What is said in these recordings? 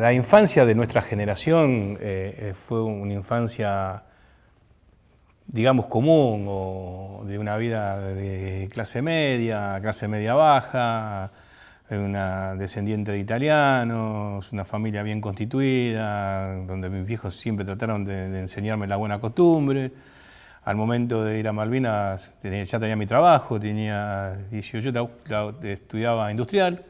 la infancia de nuestra generación fue una infancia, digamos, común, o de una vida de clase media baja, una descendiente de italianos, una familia bien constituida, donde mis viejos siempre trataron de enseñarme la buena costumbre. Al momento de ir a Malvinas ya tenía mi trabajo, tenía 18, estudiaba industrial.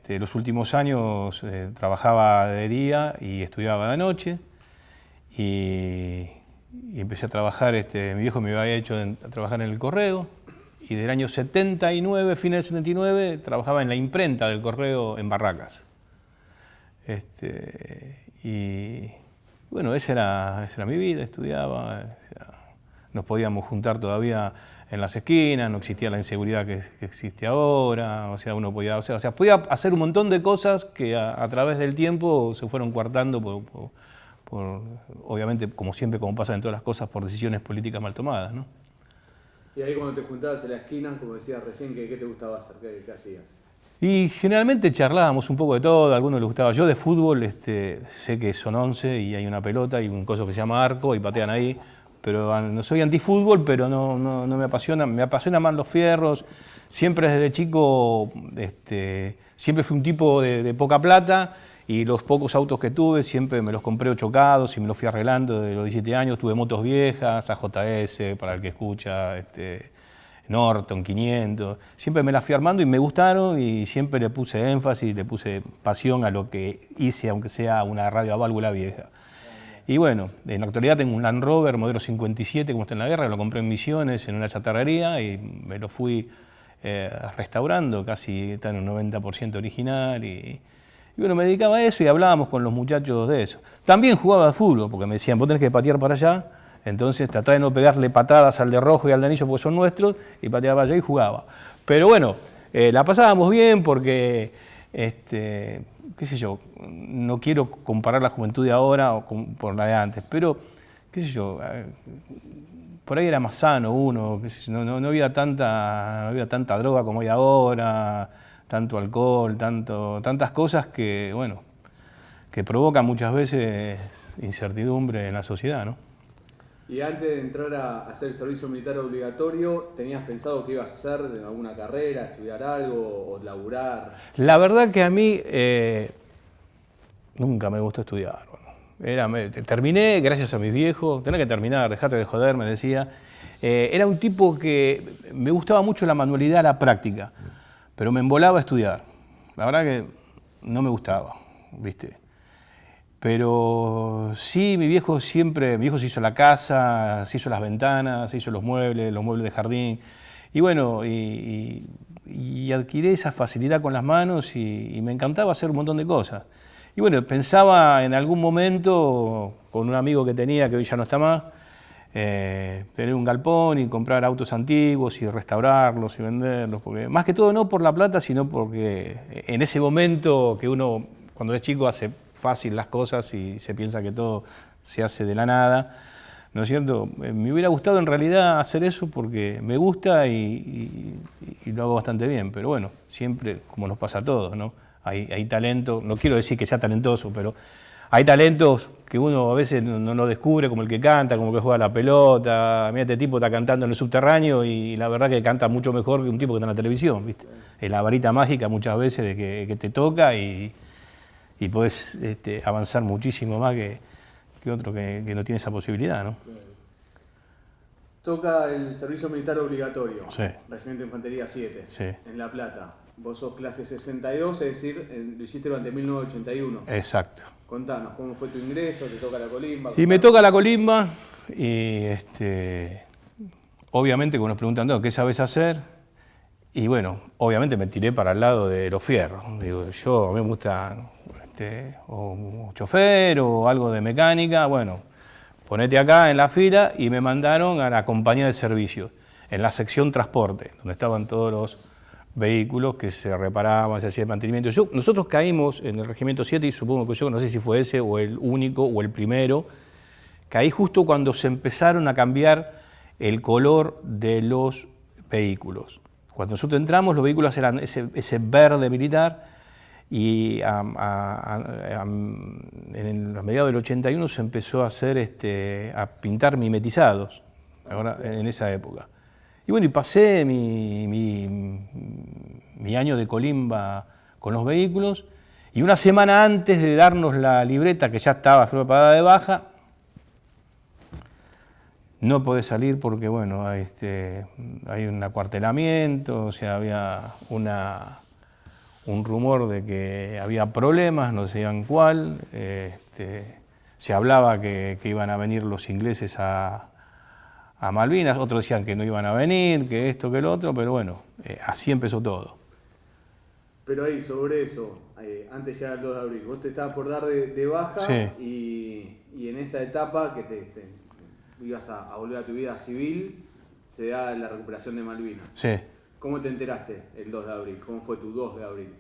Los últimos años trabajaba de día y estudiaba de noche. Y empecé a trabajar, mi viejo me había hecho a trabajar en el correo. Y del año 79, fines del 79, trabajaba en la imprenta del correo en Barracas. Y bueno, esa era mi vida, estudiaba. Nos podíamos juntar todavía en las esquinas, no existía la inseguridad que existe ahora, uno podía, podía hacer un montón de cosas que a través del tiempo se fueron coartando por, obviamente, como siempre, como pasa en todas las cosas, por decisiones políticas mal tomadas, ¿no? Y ahí cuando te juntabas en la esquina, como decías recién, ¿qué te gustaba hacer? ¿Qué hacías? Y generalmente charlábamos un poco de todo, a algunos les gustaba. Yo de fútbol sé que son 11 y hay una pelota y un coso que se llama arco y patean ahí, pero no soy antifútbol, pero no me apasionan más los fierros. Siempre desde chico, siempre fui un tipo de poca plata y los pocos autos que tuve siempre me los compré chocados y me los fui arreglando desde los 17 años. Tuve motos viejas, AJS, para el que escucha, Norton 500, siempre me las fui armando y me gustaron y siempre le puse énfasis, le puse pasión a lo que hice, aunque sea una radio a válvula vieja. Y bueno, en la actualidad tengo un Land Rover modelo 57, como está en la guerra, lo compré en Misiones, en una chatarrería y me lo fui restaurando, casi está en un 90% original y bueno, me dedicaba a eso y hablábamos con los muchachos de eso. También jugaba al fútbol, porque me decían, vos tenés que patear para allá. Entonces trataba de no pegarle patadas al de rojo y al de anillo porque son nuestros, y pateaba allá y jugaba. Pero bueno, la pasábamos bien porque, qué sé yo, no quiero comparar la juventud de ahora por la de antes, pero, qué sé yo, por ahí era más sano uno, qué sé yo, no había tanta droga como hay ahora, tanto alcohol, tantas cosas que, bueno, que provocan muchas veces incertidumbre en la sociedad, ¿no? Y antes de entrar a hacer el servicio militar obligatorio, ¿tenías pensado qué ibas a hacer, de alguna carrera, estudiar algo o laburar? La verdad que a mí nunca me gustó estudiar. Terminé gracias a mis viejos, tenés que terminar, dejate de joder, me decía. Era un tipo que me gustaba mucho la manualidad, la práctica, pero me embolaba a estudiar. La verdad que no me gustaba, ¿viste? Pero sí, mi viejo se hizo la casa, se hizo las ventanas, se hizo los muebles de jardín. Y bueno, y adquirí esa facilidad con las manos y me encantaba hacer un montón de cosas. Y bueno, pensaba en algún momento, con un amigo que tenía, que hoy ya no está más, tener un galpón y comprar autos antiguos y restaurarlos y venderlos. Porque, más que todo no por la plata, sino porque en ese momento que uno, cuando es chico, hace fácil las cosas y se piensa que todo se hace de la nada, ¿no es cierto? Me hubiera gustado en realidad hacer eso porque me gusta y lo hago bastante bien, pero bueno, siempre como nos pasa a todos, ¿no? Hay talento, no quiero decir que sea talentoso, pero hay talentos que uno a veces no lo descubre, como el que canta, como el que juega la pelota. Mira, este tipo está cantando en el subterráneo y la verdad que canta mucho mejor que un tipo que está en la televisión, ¿viste? Es la varita mágica muchas veces de que te toca y podés avanzar muchísimo más que otro que no tiene esa posibilidad, ¿no? Toca el servicio militar obligatorio, sí. Regimiento de Infantería 7, sí. En La Plata. Vos sos clase 62, es decir, lo hiciste durante 1981. Exacto. Contanos, ¿cómo fue tu ingreso? ¿Te toca la colimba? Y me toca la colimba y obviamente cuando nos preguntan, ¿qué sabes hacer? Y bueno, obviamente me tiré para el lado de los fierros. Digo, a mí me gusta o chofer o algo de mecánica, bueno, ponete acá en la fila y me mandaron a la compañía de servicios, en la sección transporte, donde estaban todos los vehículos que se reparaban, se hacía el mantenimiento. Nosotros caímos en el Regimiento 7 y supongo que yo, no sé si fue ese o el único o el primero, caí justo cuando se empezaron a cambiar el color de los vehículos. Cuando nosotros entramos, los vehículos eran ese verde militar Y en los mediados del 81 se empezó a hacer, a pintar mimetizados, ahora, en esa época. Y bueno, y pasé mi año de colimba con los vehículos, y una semana antes de darnos la libreta, que ya estaba preparada de baja, no podés salir porque, bueno, hay un acuartelamiento, o sea, había un rumor de que había problemas, no sabían cuál. Se hablaba que iban a venir los ingleses a Malvinas, otros decían que no iban a venir, que esto, que el otro, pero bueno, así empezó todo. Pero ahí, sobre eso, antes de llegar al 2 de abril, vos te estabas por dar de baja, sí. y en esa etapa que ibas a volver a tu vida civil, se da la recuperación de Malvinas. Sí. ¿Cómo te enteraste el 2 de abril? ¿Cómo fue tu 2 de abril?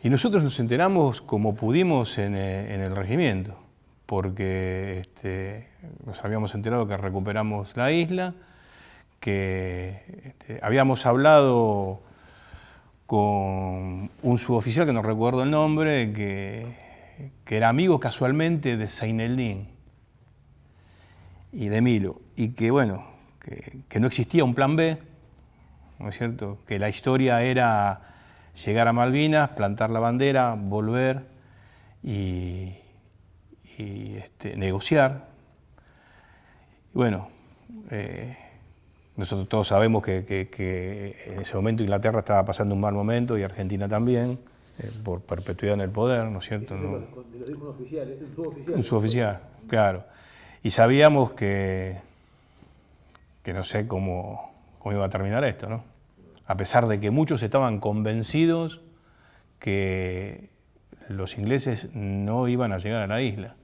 Y nosotros nos enteramos como pudimos en el regimiento, porque nos habíamos enterado que recuperamos la isla, que habíamos hablado con un suboficial, que no recuerdo el nombre, que era amigo casualmente de Zaineldin y de Milo, y que bueno, que no existía un plan B, ¿no es cierto? Que la historia era llegar a Malvinas, plantar la bandera, volver y negociar. Y bueno, nosotros todos sabemos que en ese momento Inglaterra estaba pasando un mal momento y Argentina también, por perpetuidad en el poder, ¿no es cierto? Lo dijo un oficial, un suboficial. Un suboficial, claro. Y sabíamos que no sé cómo iba a terminar esto, ¿no? A pesar de que muchos estaban convencidos que los ingleses no iban a llegar a la isla.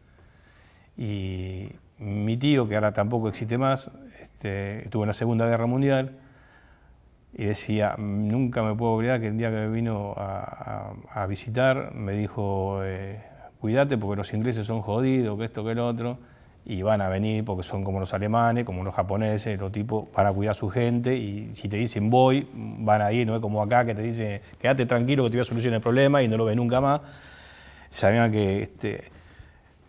Y mi tío, que ahora tampoco existe más, estuvo en la Segunda Guerra Mundial y decía, nunca me puedo olvidar que el día que me vino a visitar me dijo, cuídate porque los ingleses son jodidos, que esto, que el otro, y van a venir porque son como los alemanes, como los japoneses, los tipos para cuidar a su gente, y si te dicen voy, van a ir, no es como acá que te dice quédate tranquilo que te voy a solucionar el problema y no lo ves nunca más. Sabían que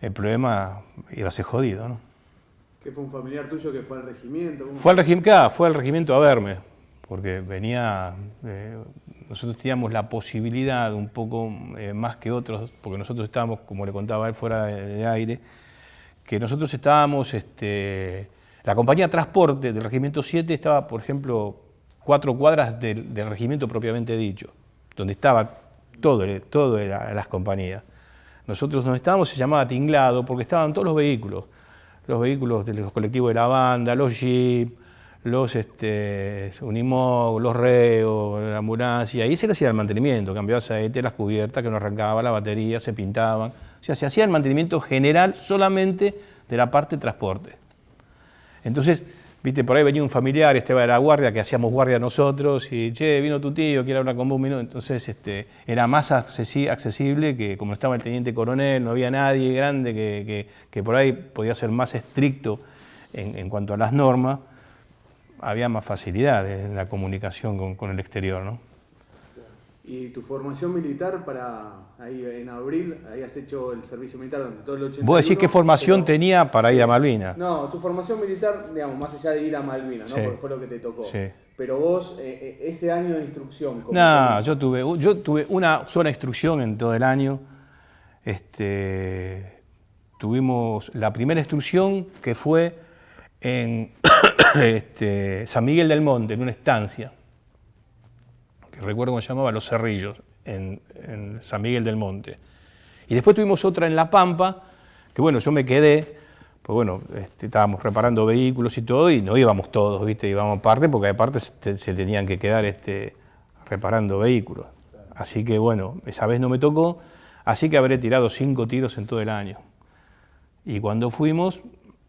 el problema iba a ser jodido, ¿no? ¿Qué fue un familiar tuyo que fue al regimiento? Fue al regimiento a verme, porque venía, nosotros teníamos la posibilidad un poco más que otros, porque nosotros estábamos, como le contaba a él, fuera de aire, que nosotros estábamos, la compañía de transporte del Regimiento 7 estaba, por ejemplo, 4 cuadras del regimiento propiamente dicho, donde estaba todo las compañías. Nosotros donde estábamos se llamaba Tinglado porque estaban todos los vehículos de los colectivos de la banda, los jeep, los Unimog, los reos, la ambulancia, y se le hacía el mantenimiento, cambiaba aceite, las cubiertas que no arrancaba, la batería, se pintaban. O sea, se hacía el mantenimiento general solamente de la parte de transporte. Entonces, viste, por ahí venía un familiar, estaba de la guardia, que hacíamos guardia nosotros, y che, vino tu tío, quiere hablar con vos un minuto. Entonces, era más accesible que como estaba el teniente coronel, no había nadie grande que por ahí podía ser más estricto en cuanto a las normas, había más facilidad en la comunicación con el exterior, ¿no? ¿Y tu formación militar ahí en abril, ahí has hecho el servicio militar durante todo el 81? ¿Vos decís qué formación tenía para ir a Malvinas? No, tu formación militar, digamos, más allá de ir a Malvinas, ¿no? Sí. Porque fue lo que te tocó. Sí. Pero vos, ese año de instrucción... No, yo tuve una sola instrucción en todo el año. Tuvimos la primera instrucción que fue en San Miguel del Monte, en una estancia, que recuerdo cómo se llamaba Los Cerrillos, en San Miguel del Monte. Y después tuvimos otra en La Pampa, que bueno, yo me quedé, pues bueno, estábamos reparando vehículos y todo, y no íbamos todos, ¿viste? Íbamos aparte, porque aparte se tenían que quedar reparando vehículos. Así que bueno, esa vez no me tocó, así que habré tirado 5 tiros en todo el año. Y cuando fuimos,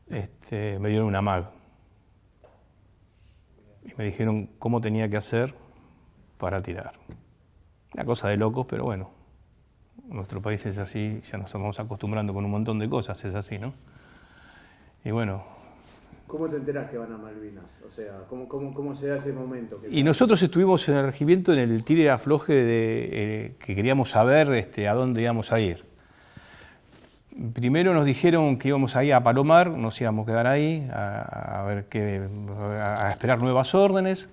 me dieron una mag. Y me dijeron cómo tenía que hacer para tirar. Una cosa de locos, pero bueno, nuestro país es así, ya nos vamos acostumbrando con un montón de cosas, es así, ¿no? Y bueno, ¿Cómo te enterás que van a Malvinas? O sea, ¿cómo se da ese momento? Y nosotros estuvimos en el regimiento en el tire y afloje que queríamos saber a dónde íbamos a ir. Primero nos dijeron que íbamos a ir a Palomar, nos íbamos a quedar ahí a esperar nuevas órdenes.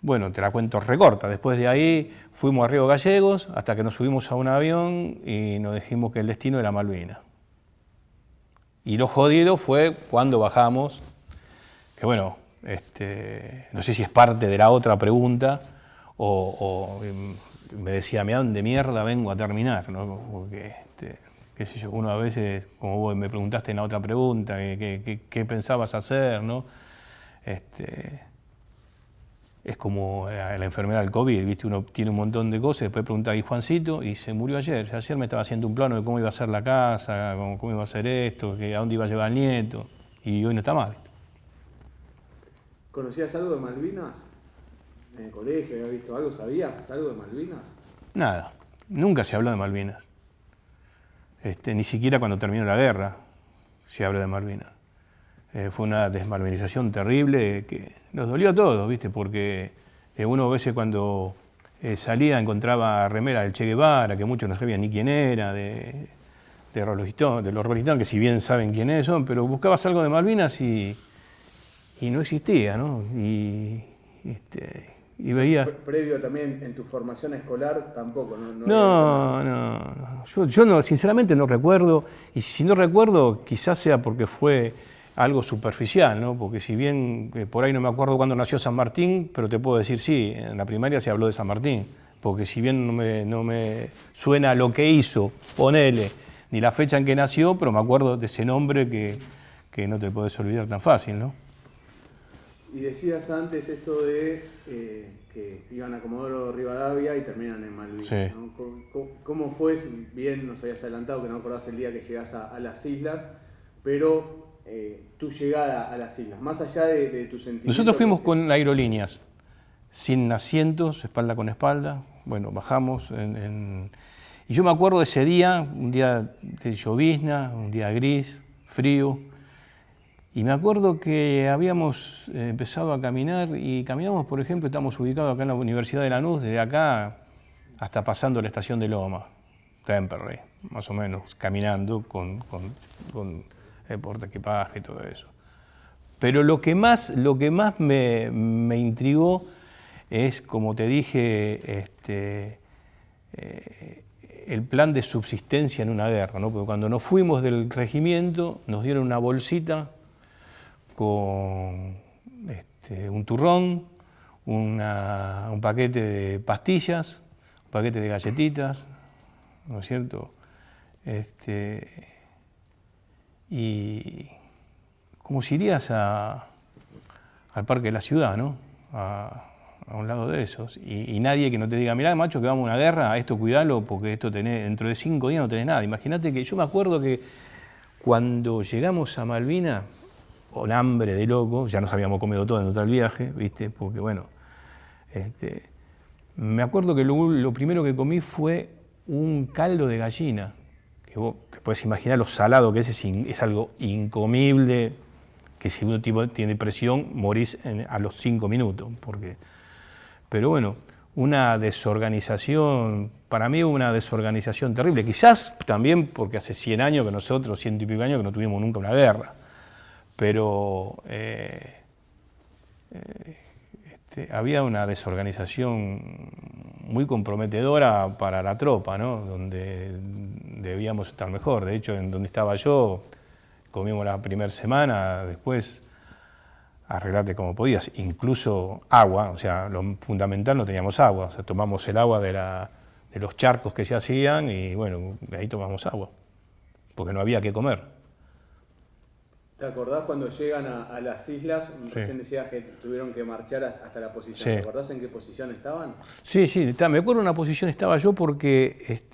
Bueno, te la cuento recorta. Después de ahí fuimos a Río Gallegos hasta que nos subimos a un avión y nos dijimos que el destino era Malvinas. Y lo jodido fue cuando bajamos, que bueno, no sé si es parte de la otra pregunta o me decía, ¿a dónde mierda vengo a terminar? ¿No? Porque, qué sé yo, uno a veces, como vos me preguntaste en la otra pregunta, ¿qué pensabas hacer? ¿No? Es como la enfermedad del COVID, ¿viste? Uno tiene un montón de cosas, después pregunta, ¿y Juancito? Y se murió ayer. Ayer me estaba haciendo un plano de cómo iba a ser la casa, cómo iba a ser esto, a dónde iba a llevar al nieto, y hoy no está más. ¿Conocías algo de Malvinas? ¿En el colegio habías visto algo? ¿Sabías algo de Malvinas? Nada, nunca se habló de Malvinas. Ni siquiera cuando terminó la guerra se habló de Malvinas. Fue una desmalvinización terrible que nos dolió a todos, ¿viste? Porque uno a veces cuando salía encontraba remera del Che Guevara, que muchos no sabían ni quién era, de los Rolling Stones, que si bien saben quiénes son, pero buscabas algo de Malvinas y no existía, ¿no? Y veías... Previo también en tu formación escolar tampoco, ¿no? No. Yo no, sinceramente no recuerdo, y si no recuerdo quizás sea porque fue algo superficial, ¿no? Porque si bien por ahí no me acuerdo cuándo nació San Martín, pero te puedo decir sí, en la primaria se habló de San Martín, porque si bien no me suena lo que hizo, ponele, ni la fecha en que nació, pero me acuerdo de ese nombre que no te podés olvidar tan fácil, ¿no? Y decías antes esto de que iban a Comodoro Rivadavia y terminan en Malvinas, Sí. ¿no? ¿Cómo fue? Si bien nos habías adelantado que no acordás el día que llegás a las islas, pero tu llegada a las islas, más allá de tu sentimiento... Nosotros fuimos con aerolíneas, sin asientos, espalda con espalda. Bueno, bajamos y yo me acuerdo de ese día, un día de llovizna, un día gris, frío, y me acuerdo que habíamos empezado a caminar y caminamos, por ejemplo, estamos ubicados acá en la Universidad de Lanús, desde acá hasta pasando la estación de Loma, Temperley, más o menos, caminando con portaequipaje y todo eso. Pero lo que más me intrigó es, como te dije, el plan de subsistencia en una guerra, ¿no? Porque cuando nos fuimos del regimiento nos dieron una bolsita con un turrón, un paquete de pastillas, un paquete de galletitas, ¿no es cierto? Y como si irías al Parque de la Ciudad, ¿no? A un lado de esos. Y nadie que no te diga, mirá, macho, que vamos a una guerra, esto cuidalo, porque esto dentro de 5 días no tenés nada. Imagínate que yo me acuerdo que cuando llegamos a Malvinas, con hambre de loco, ya nos habíamos comido todo en todo el viaje, ¿viste? Porque bueno, me acuerdo que lo primero que comí fue un caldo de gallina, que vos te puedes imaginar lo salado que es algo incomible, que si uno tiene presión morís a los 5 minutos. Pero bueno, una desorganización, para mí una desorganización terrible, quizás también porque hace 100 años que nosotros, 100 y pico años que no tuvimos nunca una guerra. Pero había una desorganización muy comprometedora para la tropa, ¿no? Donde debíamos estar mejor. De hecho, en donde estaba yo, comimos la primera semana, después arreglate como podías, incluso agua, o sea, lo fundamental no teníamos agua, o sea, tomamos el agua de los charcos que se hacían y bueno, de ahí tomamos agua, porque no había que comer. ¿Te acordás cuando llegan a las islas? Sí. Recién decías que tuvieron que marchar hasta la posición. Sí. ¿Te acordás en qué posición estaban? Sí, me acuerdo en una posición estaba yo porque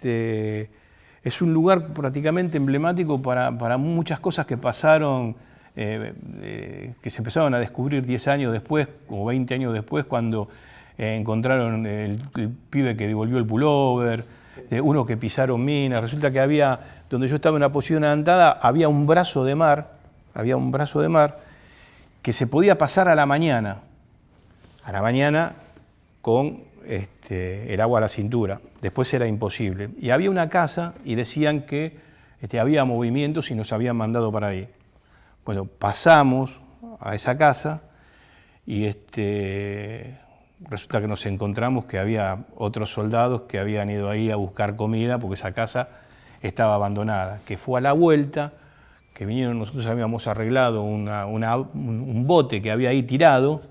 es un lugar prácticamente emblemático para muchas cosas que pasaron, que se empezaron a descubrir 10 años después o 20 años después, cuando encontraron el pibe que devolvió el pullover, uno que pisaron minas. Resulta que donde yo estaba en una posición adelantada, había un brazo de mar, que se podía pasar a la mañana con el agua a la cintura. Después era imposible. Y había una casa y decían que había movimientos y nos habían mandado para ahí. Bueno, pasamos a esa casa y resulta que nos encontramos que había otros soldados que habían ido ahí a buscar comida porque esa casa estaba abandonada, que fue a la vuelta, que vinieron, nosotros habíamos arreglado un bote que había ahí tirado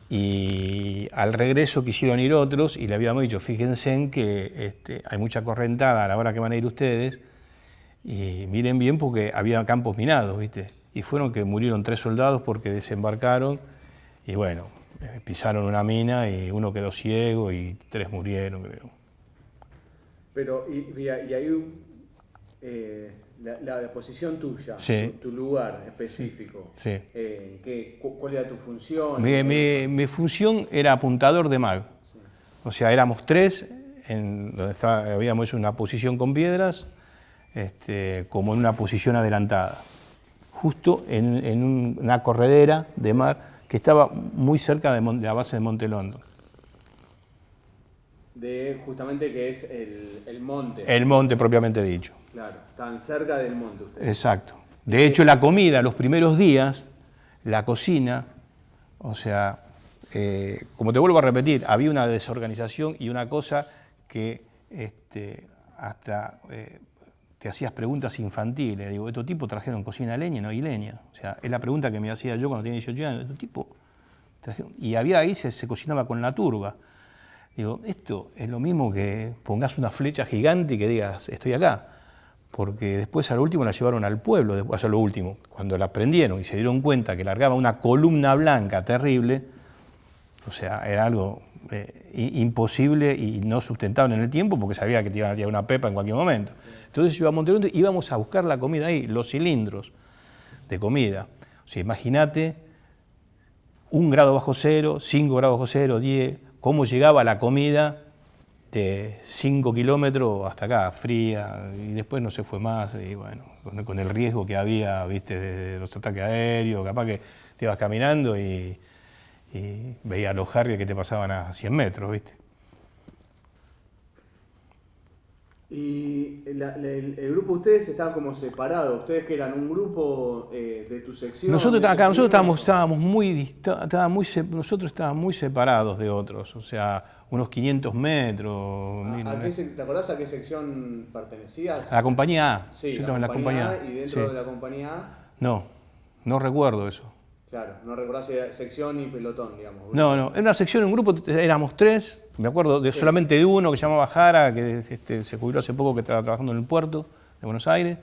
y al regreso quisieron ir otros y le habíamos dicho, fíjense en que hay mucha correntada a la hora que van a ir ustedes y miren bien porque había campos minados, ¿viste? Y fueron que murieron 3 soldados porque desembarcaron y bueno, pisaron una mina y uno quedó ciego y 3 murieron, creo. Pero, y ahí la posición tuya, Sí. tu lugar específico, Sí. ¿cuál era tu función? Mi función era apuntador de mag. Sí. O sea, éramos 3, donde habíamos hecho una posición con piedras, como en una posición adelantada, justo en una corredera de mar que estaba muy cerca de la base de Monte London. Justamente que es el monte. El monte propiamente dicho. Claro, tan cerca del monte ustedes. Exacto. De hecho, la comida, los primeros días, la cocina, o sea, como te vuelvo a repetir, había una desorganización y una cosa que hasta te hacías preguntas infantiles. Digo, ¿estos tipos trajeron cocina a leña? No hay leña. O sea, es la pregunta que me hacía yo cuando tenía 18 años. ¿Estos tipos trajeron? Y había ahí, se cocinaba con la turba. Digo, esto es lo mismo que pongas una flecha gigante y que digas, estoy acá. Porque después a lo último la llevaron al pueblo, después a lo último, cuando la prendieron y se dieron cuenta que largaba una columna blanca terrible, o sea, era algo imposible y no sustentable en el tiempo porque sabía que te iban a tirar una pepa en cualquier momento. Entonces yo iba a Montelonte y íbamos a buscar la comida ahí, los cilindros de comida. O sea, imagínate 1 grado bajo cero, 5 grados bajo cero, 10, cómo llegaba la comida de 5 kilómetros hasta acá, fría, y después no se fue más, y bueno, con el riesgo que había, viste, de los ataques aéreos, capaz que te ibas caminando y veías los Harrier que te pasaban a 100 metros, viste. Y el grupo de ustedes estaba como separado, ustedes que eran un grupo de tu sección. Nosotros estábamos muy separados de otros, o sea, unos 500 metros. ¿Te acordás a qué sección pertenecías? A la compañía A. Sí, yo estaba en la compañía A. Y dentro de la compañía A. No recuerdo eso. Claro, no recordás sección y pelotón, digamos. No, en una sección, en un grupo éramos 3, me acuerdo solamente de uno que se llamaba Jara, que se jubiló hace poco, que estaba trabajando en el puerto de Buenos Aires,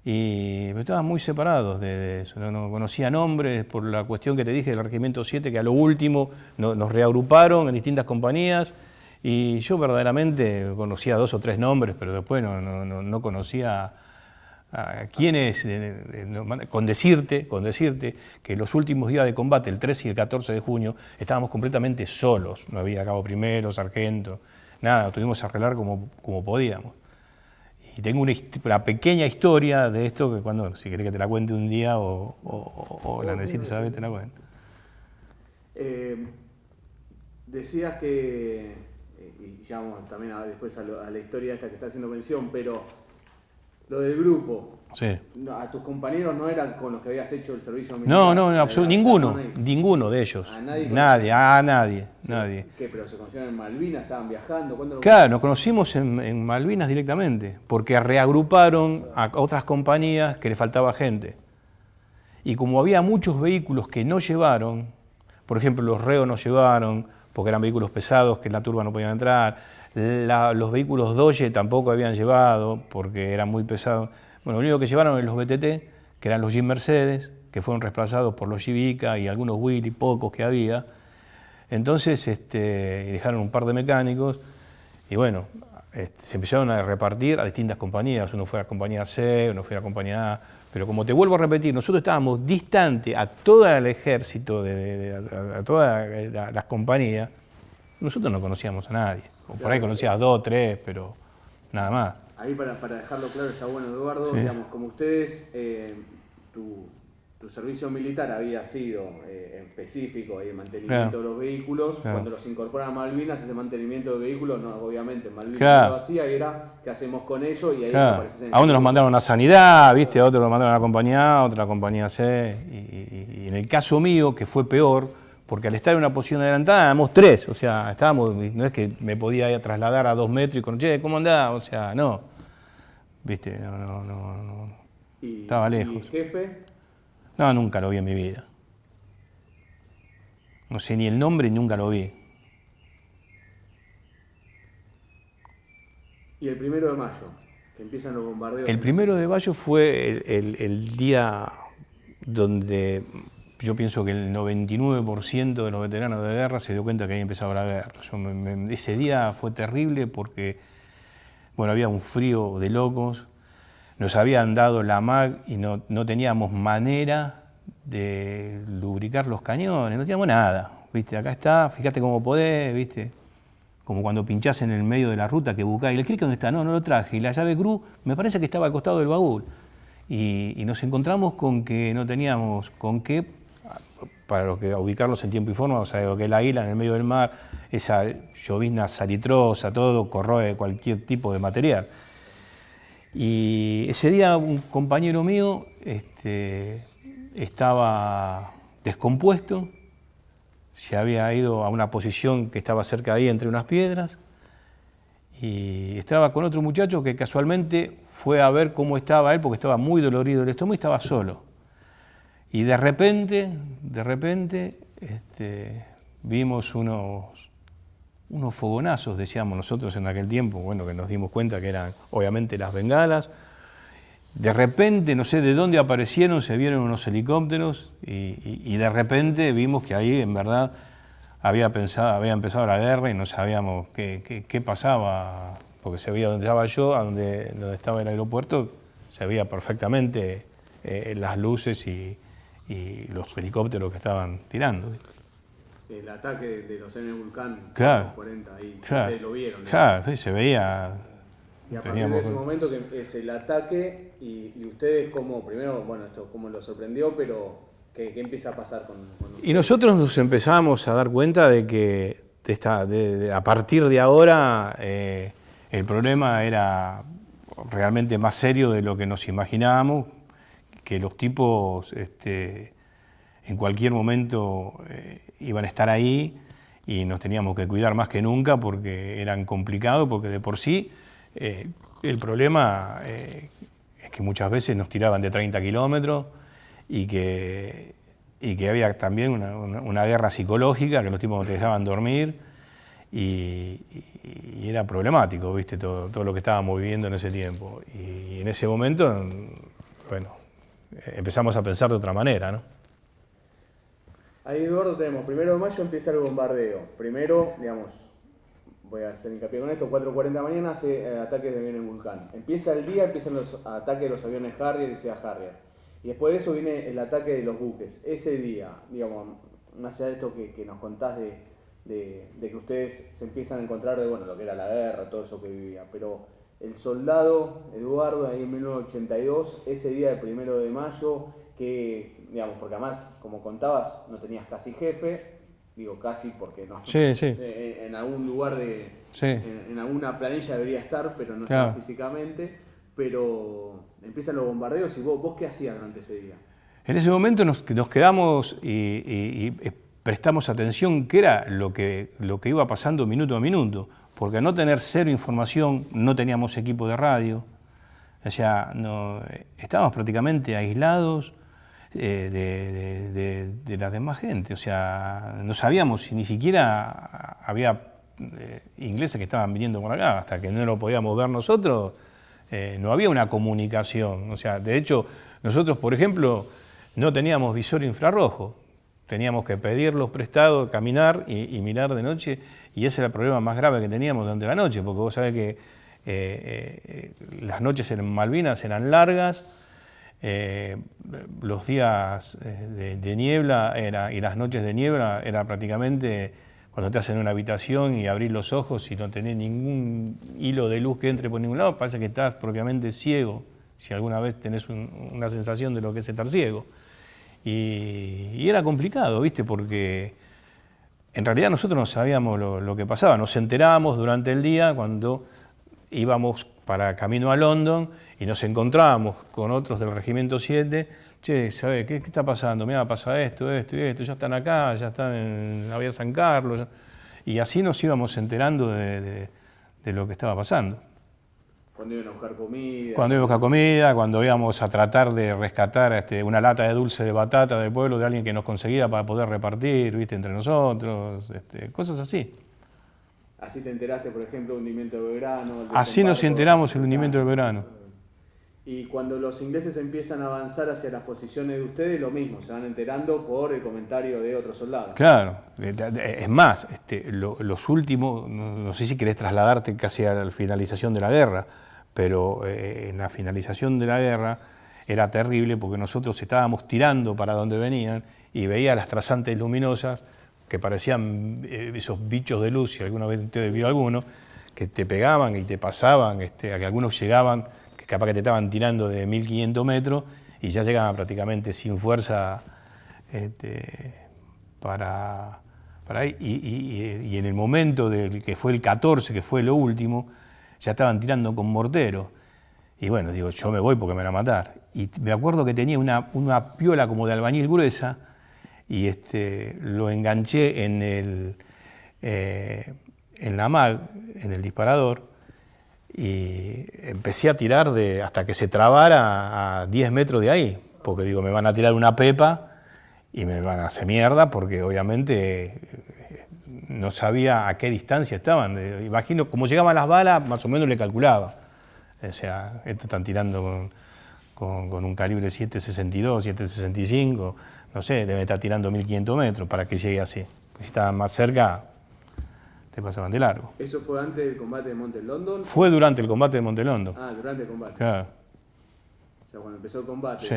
pero estaban muy separados de eso, no conocía nombres por la cuestión que te dije del Regimiento 7, que a lo último nos reagruparon en distintas compañías, y yo verdaderamente conocía 2 o 3 nombres, pero después no conocía a quiénes, con decirte que los últimos días de combate, el 13 y el 14 de junio, estábamos completamente solos, no había cabo primero, sargento, nada, tuvimos que arreglar como podíamos. Y tengo una pequeña historia de esto que si querés que te la cuente un día o la necesites saber, te la cuento. Decías que, y ya vamos también después a la historia esta que está haciendo mención, pero lo del grupo, sí. A tus compañeros no eran con los que habías hecho el servicio militar. No, absolutamente ninguno de ellos. ¿A nadie? Nadie. ¿Qué? ¿Pero se conocieron en Malvinas? ¿Estaban viajando? Claro, nos conocimos en Malvinas directamente, porque reagruparon a otras compañías que le faltaba gente. Y como había muchos vehículos que no llevaron, por ejemplo, los reos no llevaron, porque eran vehículos pesados que en la turba no podían entrar, los vehículos Dodge tampoco habían llevado, porque eran muy pesados. Bueno, lo único que llevaron eran los BTT, que eran los Jeep Mercedes, que fueron reemplazados por los Jeep y algunos Willy, pocos que había. Entonces dejaron un par de mecánicos y bueno, se empezaron a repartir a distintas compañías. Uno fue a la compañía C, uno fue a la compañía A. Pero como te vuelvo a repetir, nosotros estábamos distantes a todo el ejército, a todas las compañías. Nosotros no conocíamos a nadie. O por ahí conocías 2, 3, pero nada más. Ahí para dejarlo claro está bueno, Eduardo, sí. Digamos, como ustedes, tu tu servicio militar había sido específico y el mantenimiento de los vehículos. Cuando los incorporan a Malvinas, ese mantenimiento de vehículos, no, obviamente Malvinas no lo hacía, y era ¿qué hacemos con ello? Y ahí aparece a uno los mandaron a Sanidad, ¿viste? A otro lo mandaron a la compañía A, a otra a la compañía C. Y en el caso mío, que fue peor, porque al estar en una posición adelantada éramos 3, o sea, estábamos, no es que me podía ir a trasladar a 2 metros y con, che, ¿cómo andás? O sea, no, ¿viste? No. Estaba lejos. ¿Y el jefe? No, nunca lo vi en mi vida. No sé ni el nombre, nunca lo vi. ¿Y el 1 de mayo, que empiezan los bombardeos? El 1 de mayo fue el día donde yo pienso que el 99% de los veteranos de guerra se dio cuenta que ahí empezaba la guerra. Ese día fue terrible porque, bueno, había un frío de locos, nos habían dado la MAG y no teníamos manera de lubricar los cañones, no teníamos nada, ¿viste? Acá está, fíjate cómo podés, ¿viste? Como cuando pinchás en el medio de la ruta que buscás, y el cric ¿dónde está? No lo traje, y la llave cruz me parece que estaba al costado del baúl. Y nos encontramos con que no teníamos con qué, para lo que ubicarlos en tiempo y forma, o sea, lo que es la isla en el medio del mar, esa llovizna salitrosa, todo, corroe cualquier tipo de material. Y ese día un compañero mío estaba descompuesto, se había ido a una posición que estaba cerca de ahí entre unas piedras y estaba con otro muchacho que casualmente fue a ver cómo estaba él porque estaba muy dolorido el estómago y estaba solo. Y de repente vimos unos fogonazos, decíamos nosotros en aquel tiempo, bueno, que nos dimos cuenta que eran obviamente las bengalas. De repente, no sé de dónde aparecieron, se vieron unos helicópteros y de repente vimos que ahí en verdad había empezado la guerra y no sabíamos qué pasaba, porque se veía donde estaba yo, donde estaba el aeropuerto, se veía perfectamente las luces y los helicópteros que estaban tirando. El ataque de los aviones Vulcan, claro, 40, ahí claro, ustedes lo vieron. Claro, sí, se veía. Y a partir de ese momento que es el ataque, y ustedes como, primero, bueno, esto cómo lo sorprendió, pero ¿qué empieza a pasar con Y nosotros nos empezamos a dar cuenta de que a partir de ahora el problema era realmente más serio de lo que nos imaginábamos, que los tipos en cualquier momento iban a estar ahí y nos teníamos que cuidar más que nunca porque eran complicados, porque de por sí el problema es que muchas veces nos tiraban de 30 kilómetros y que había también una guerra psicológica, que los tipos no te dejaban dormir y era problemático, ¿viste? Todo lo que estábamos viviendo en ese tiempo. Y en ese momento, bueno, empezamos a pensar de otra manera, ¿no? Ahí, Eduardo, tenemos 1 de mayo empieza el bombardeo. Primero, digamos, voy a hacer hincapié con esto, 4:40 de la mañana hace ataques de aviones Vulcan. Empieza el día, empiezan los ataques de los aviones Harrier y Sea Harrier. Y después de eso viene el ataque de los buques. Ese día, digamos, más allá de esto que nos contás de que ustedes se empiezan a encontrar de, bueno, lo que era la guerra, todo eso que vivía, pero el soldado Eduardo ahí en 1982, ese día del 1 de mayo, que, digamos, porque además, como contabas, no tenías casi jefe, digo casi porque no, sí. En algún lugar en alguna planilla debería estar, pero no claro. está físicamente, pero empiezan los bombardeos y vos ¿qué hacías durante ese día? En ese momento nos quedamos y prestamos atención qué era lo que iba pasando minuto a minuto, porque al no tener cero información, no teníamos equipo de radio, o sea, estábamos prácticamente aislados de la demás gente, o sea, no sabíamos si ni siquiera había ingleses que estaban viniendo por acá, hasta que no lo podíamos ver nosotros, no había una comunicación, o sea, de hecho, nosotros, por ejemplo, no teníamos visor infrarrojo, teníamos que pedirlos prestados, caminar y mirar de noche, y ese era el problema más grave que teníamos durante la noche, porque vos sabés que las noches en Malvinas eran largas, los días de niebla y las noches de niebla era prácticamente cuando te hacen una habitación y abrís los ojos y no tenés ningún hilo de luz que entre por ningún lado, parece que estás propiamente ciego, si alguna vez tenés una sensación de lo que es estar ciego. y era complicado, ¿viste? Porque en realidad nosotros no sabíamos lo que pasaba, nos enterábamos durante el día cuando íbamos para camino a London y nos encontrábamos con otros del Regimiento 7. Che, ¿sabés qué está pasando? Mira, pasa esto, esto y esto, ya están acá, ya están en la Vía San Carlos. Y así nos íbamos enterando de lo que estaba pasando. Cuando iban a buscar comida. Cuando íbamos a buscar comida, cuando íbamos a tratar de rescatar una lata de dulce de batata del pueblo de alguien que nos conseguía para poder repartir, ¿viste? Entre nosotros, cosas así. Así te enteraste, por ejemplo, del hundimiento de Belgrano. Así nos enteramos el hundimiento del Belgrano. Y cuando los ingleses empiezan a avanzar hacia las posiciones de ustedes, lo mismo, se van enterando por el comentario de otros soldados. Claro, es más, los últimos, no sé si querés trasladarte casi a la finalización de la guerra, pero en la finalización de la guerra era terrible porque nosotros estábamos tirando para donde venían y veía las trazantes luminosas que parecían esos bichos de luz, si alguna vez usted vio alguno, que te pegaban y te pasaban, a que algunos llegaban, que capaz que te estaban tirando de 1500 metros y ya llegaban prácticamente sin fuerza para ahí. Y en el momento que fue el 14, que fue lo último, ya estaban tirando con mortero. Y bueno, digo, yo me voy porque me van a matar. Y me acuerdo que tenía una piola como de albañil gruesa y lo enganché en la mag, en el disparador, y empecé a tirar hasta que se trabara a 10 metros de ahí, porque digo, me van a tirar una pepa y me van a hacer mierda, porque obviamente no sabía a qué distancia estaban. Imagino, como llegaban las balas, más o menos le calculaba. O sea, esto están tirando con un calibre 7.62, 7.65, no sé, debe estar tirando 1500 metros para que llegue así. Si estaban más cerca, te pasaban de largo. ¿Eso fue antes del combate de Monte London? Fue durante el combate de Monte London. Ah, durante el combate. Claro. O sea, cuando empezó el combate. Sí.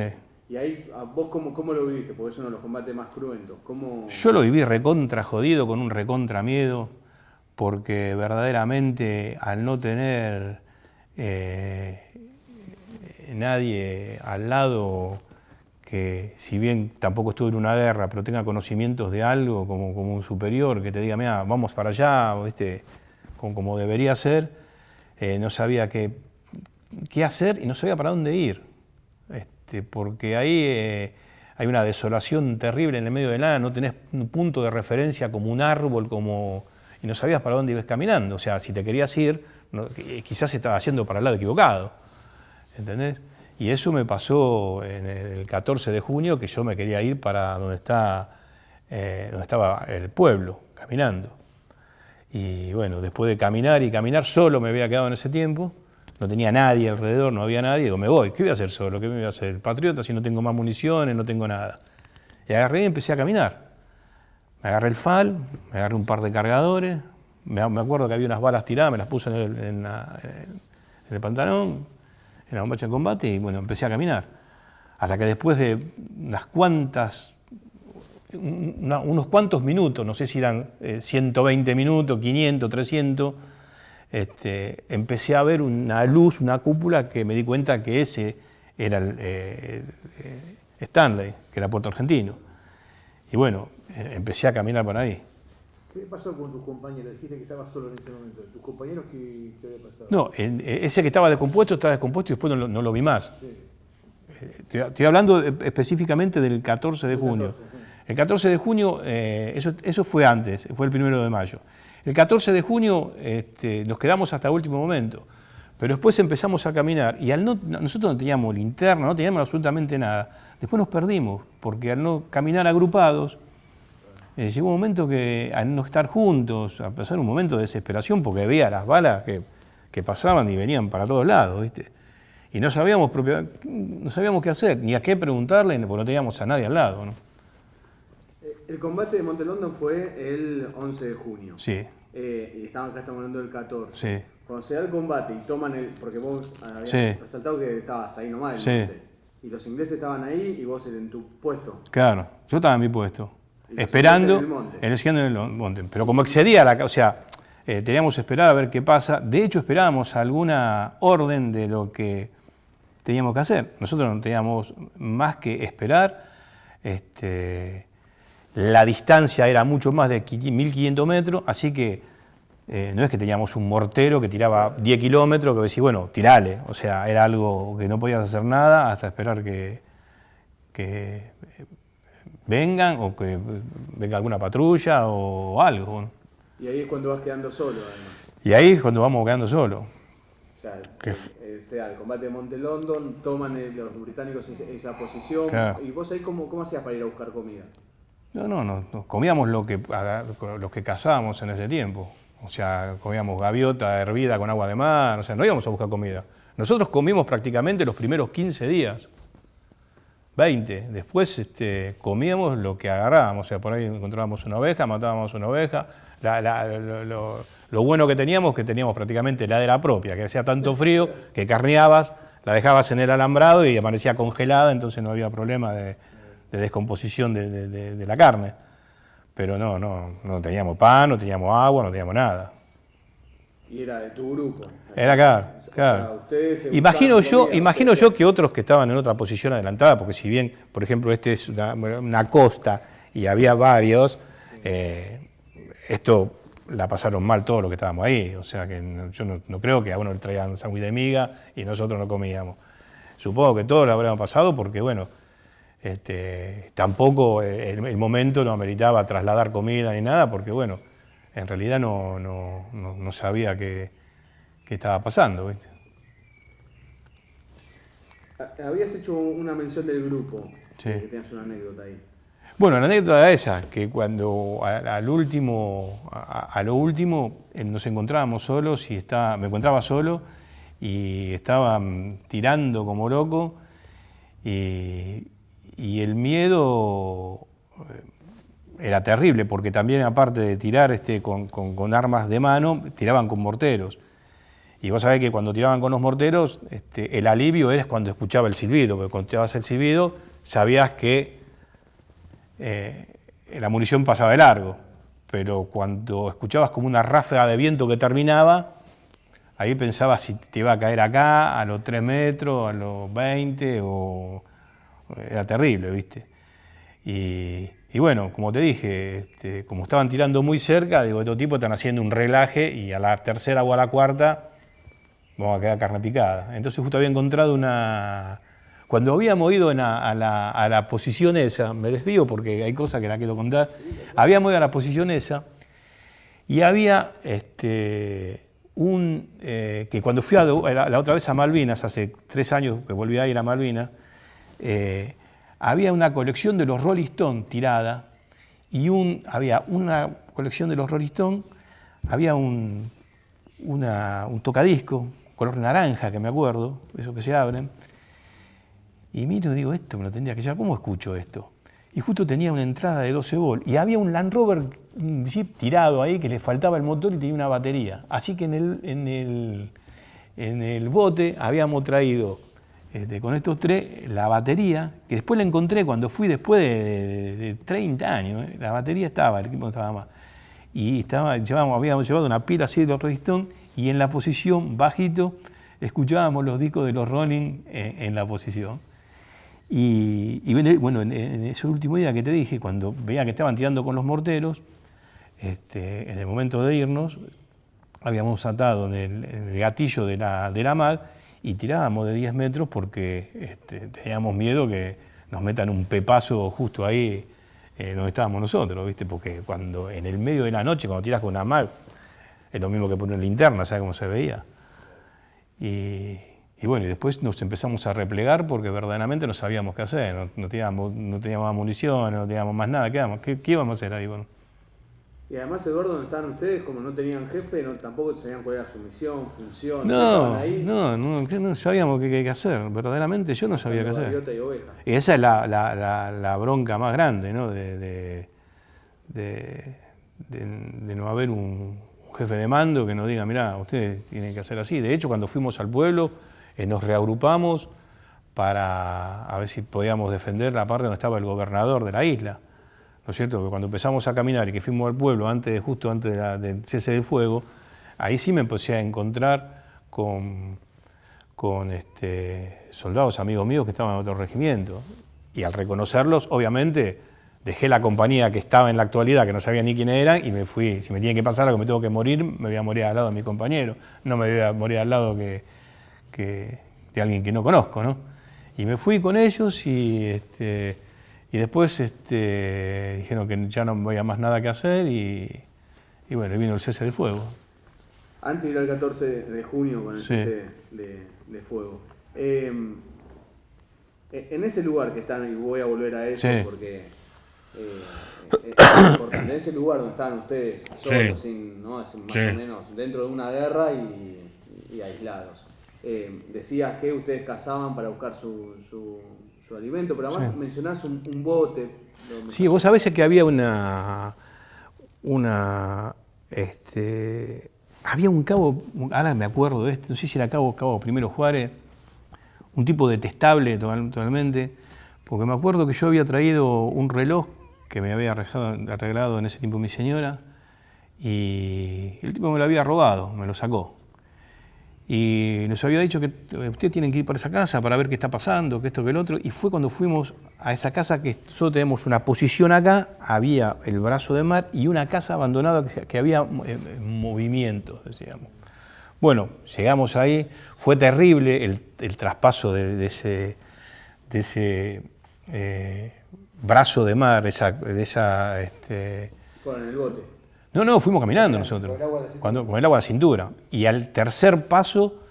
Y ahí, ¿vos cómo lo viviste? Porque es uno de los combates más cruentos. ¿Cómo... Yo lo viví recontra jodido, con un recontra miedo, porque verdaderamente al no tener nadie al lado que, si bien tampoco estuve en una guerra, pero tenga conocimientos de algo como un superior, que te diga, mira, vamos para allá, ¿viste? Como debería ser, no sabía qué hacer y no sabía para dónde ir. Porque ahí hay una desolación terrible en el medio de nada, no tenés un punto de referencia como un árbol, y no sabías para dónde ibas caminando. O sea, si te querías ir, quizás estabas yendo para el lado equivocado, ¿entendés? Y eso me pasó en el 14 de junio, que yo me quería ir para donde estaba el pueblo, caminando. Y bueno, después de caminar y caminar, solo me había quedado en ese tiempo, no tenía nadie alrededor, no había nadie, digo, me voy, ¿qué voy a hacer solo? ¿Qué me voy a hacer? Patriota si no tengo más municiones, no tengo nada. Y agarré y empecé a caminar. Me agarré el FAL, me agarré un par de cargadores, me acuerdo que había unas balas tiradas, me las puse en el pantalón, en la bombacha de combate, y bueno, empecé a caminar. Hasta que después de unos cuantos minutos, no sé si eran 120 minutos, 500, 300, empecé a ver una luz, una cúpula, que me di cuenta que ese era el Stanley, que era Puerto Argentino. Y bueno, empecé a caminar por ahí. ¿Qué pasó con tus compañeros? Dijiste que estabas solo en ese momento. ¿Tus compañeros qué había pasado? No, ese que estaba descompuesto y después no lo vi más. Sí. Estoy hablando específicamente del 14 de junio. 14, sí. El 14 de junio, eso fue antes, fue el 1 de mayo. El 14 de junio nos quedamos hasta el último momento, pero después empezamos a caminar y nosotros no teníamos linterna, no teníamos absolutamente nada. Después nos perdimos, porque al no caminar agrupados, llegó un momento que al no estar juntos, a pasar un momento de desesperación, porque veía las balas que pasaban y venían para todos lados, ¿viste? Y no sabíamos qué hacer, ni a qué preguntarle, porque no teníamos a nadie al lado, ¿no? El combate de Monte London fue el 11 de junio. Sí. Y acá estamos hablando del 14. Sí. Cuando se da el combate y toman porque vos habías Sí. resaltado que estabas ahí nomás Sí. en el monte. Y los ingleses estaban ahí y vos en tu puesto. Claro, yo estaba en mi puesto, Y los esperando, ingleses en el monte. monte. Pero como excedía o sea, teníamos que esperar a ver qué pasa. De hecho, esperábamos alguna orden de lo que teníamos que hacer. Nosotros no teníamos más que esperar. La distancia era mucho más de 1500 metros, así que no es que teníamos un mortero que tiraba 10 kilómetros, que decís, bueno, tirale. O sea, era algo que no podías hacer nada hasta esperar que vengan o que venga alguna patrulla o algo. ¿No? Y ahí es cuando vas quedando solo, además. Y ahí es cuando vamos quedando solos. O sea, el combate de Monte London, toman los británicos esa posición. Claro. ¿Y vos ahí cómo hacías para ir a buscar comida? No, comíamos lo que cazábamos en ese tiempo. O sea, comíamos gaviota hervida con agua de mar, o sea, no íbamos a buscar comida. Nosotros comimos prácticamente los primeros 15 días, 20. Después comíamos lo que agarrábamos, o sea, por ahí encontrábamos una oveja, matábamos una oveja. Lo bueno que teníamos prácticamente heladera propia, que hacía tanto frío que carneabas, la dejabas en el alambrado y amanecía congelada, entonces no había problema de descomposición de la carne. Pero no teníamos pan, no teníamos agua, no teníamos nada. Y era de tu grupo. Era claro. Sea, ustedes se Imagino buscaban yo que otros que estaban en otra posición adelantada, porque si bien, por ejemplo, es una costa y había varios, esto la pasaron mal todos los que estábamos ahí. O sea que yo no creo que a uno le traían sándwich de miga y nosotros no comíamos. Supongo que todos lo habríamos pasado porque, bueno, tampoco el momento no ameritaba trasladar comida ni nada, porque bueno, en realidad no sabía qué estaba pasando, ¿viste? Habías hecho una mención del grupo, Sí. que tenías una anécdota ahí. Bueno, la anécdota era esa, que cuando a lo último nos encontrábamos solos y me encontraba solo y estaba tirando como loco y el miedo era terrible, porque también aparte de tirar con armas de mano, tiraban con morteros. Y vos sabés que cuando tiraban con los morteros, el alivio era cuando escuchaba el silbido, porque cuando escuchabas el silbido sabías que la munición pasaba de largo. Pero cuando escuchabas como una ráfaga de viento que terminaba, ahí pensabas si te iba a caer acá, a los 3 metros, a los 20, o... Era terrible, ¿viste? Y bueno, como te dije, como estaban tirando muy cerca, digo, estos tipos están haciendo un relaje y a la tercera o a la cuarta vamos a quedar carne picada. Entonces justo había encontrado Cuando habíamos ido a la posición esa, me desvío porque hay cosas que la quiero contar, habíamos ido a la posición esa y había que cuando fui la otra vez a Malvinas, hace 3 años que volví a ir a Malvinas, había una colección de los Rolling Stones tirada y había una colección de los Rolling Stones, había un tocadisco color naranja, que me acuerdo, esos que se abren, y miro y digo, esto me lo tendría que llevar, ¿cómo escucho esto? Y justo tenía una entrada de 12 volt y había un Land Rover, un Jeep tirado ahí que le faltaba el motor y tenía una batería. Así que en el bote habíamos traído con estos 3 la batería, que después la encontré cuando fui después de 30 años. La batería estaba, el equipo no estaba más. Y habíamos llevado una pila así de los Rolling Stones y en la posición bajito escuchábamos los discos de los Rolling en la posición. Y bueno, en ese último día que te dije, cuando veía que estaban tirando con los morteros, en el momento de irnos, habíamos atado en el gatillo de la MAG y tirábamos de 10 metros porque teníamos miedo que nos metan un pepazo justo ahí donde estábamos nosotros, ¿viste? Porque cuando en el medio de la noche, cuando tiras con una MAG, es lo mismo que poner linterna, ¿sabes cómo se veía? Y bueno, y después nos empezamos a replegar porque verdaderamente no sabíamos qué hacer, no teníamos más munición, no teníamos más nada, ¿qué íbamos a hacer ahí? Bueno. Y además, Eduardo, donde estaban ustedes, como no tenían jefe, tampoco sabían cuál era su misión, función. No sabíamos qué hacer, verdaderamente yo no sabía qué hacer. Gaviota y oveja. Y esa es la bronca más grande, ¿no? De no haber un jefe de mando que nos diga, mirá, ustedes tienen que hacer así. De hecho, cuando fuimos al pueblo, nos reagrupamos para a ver si podíamos defender la parte donde estaba el gobernador de la isla. ¿No es cierto? Que cuando empezamos a caminar y que fuimos al pueblo justo antes del cese del fuego, ahí sí me empecé a encontrar con soldados amigos míos que estaban en otro regimiento. Y al reconocerlos, obviamente, dejé la compañía que estaba en la actualidad, que no sabía ni quién eran, y me fui. Si me tiene que pasar algo, me tengo que morir, me voy a morir al lado de mi compañero. No me voy a morir al lado de alguien que no conozco, ¿no? Y me fui con ellos y después dijeron que ya no había más nada que hacer y bueno, vino el cese del fuego. Antes de ir al 14 de junio con el Sí. cese de fuego. En ese lugar que están, y voy a volver a eso Sí. porque es importante, en ese lugar donde estaban ustedes solos, Sí. más Sí. o menos dentro de una guerra y aislados. Decías que ustedes cazaban para buscar su alimento, pero además Sí. mencionás un bote. Sí, vos sabés que había había un cabo, ahora me acuerdo de no sé si era cabo Primero Juárez, un tipo detestable totalmente, porque me acuerdo que yo había traído un reloj que me había arreglado en ese tiempo mi señora, y el tipo me lo había robado, me lo sacó. Y nos había dicho que ustedes tienen que ir para esa casa para ver qué está pasando, que esto, que el otro. Y fue cuando fuimos a esa casa, que nosotros tenemos una posición acá, había el brazo de mar y una casa abandonada que había movimientos, decíamos. Bueno, llegamos ahí, fue terrible el traspaso de ese brazo de mar, Fueron en el bote. No, fuimos caminando nosotros, Con el agua de la cintura. con el agua de cintura. Y al tercer paso,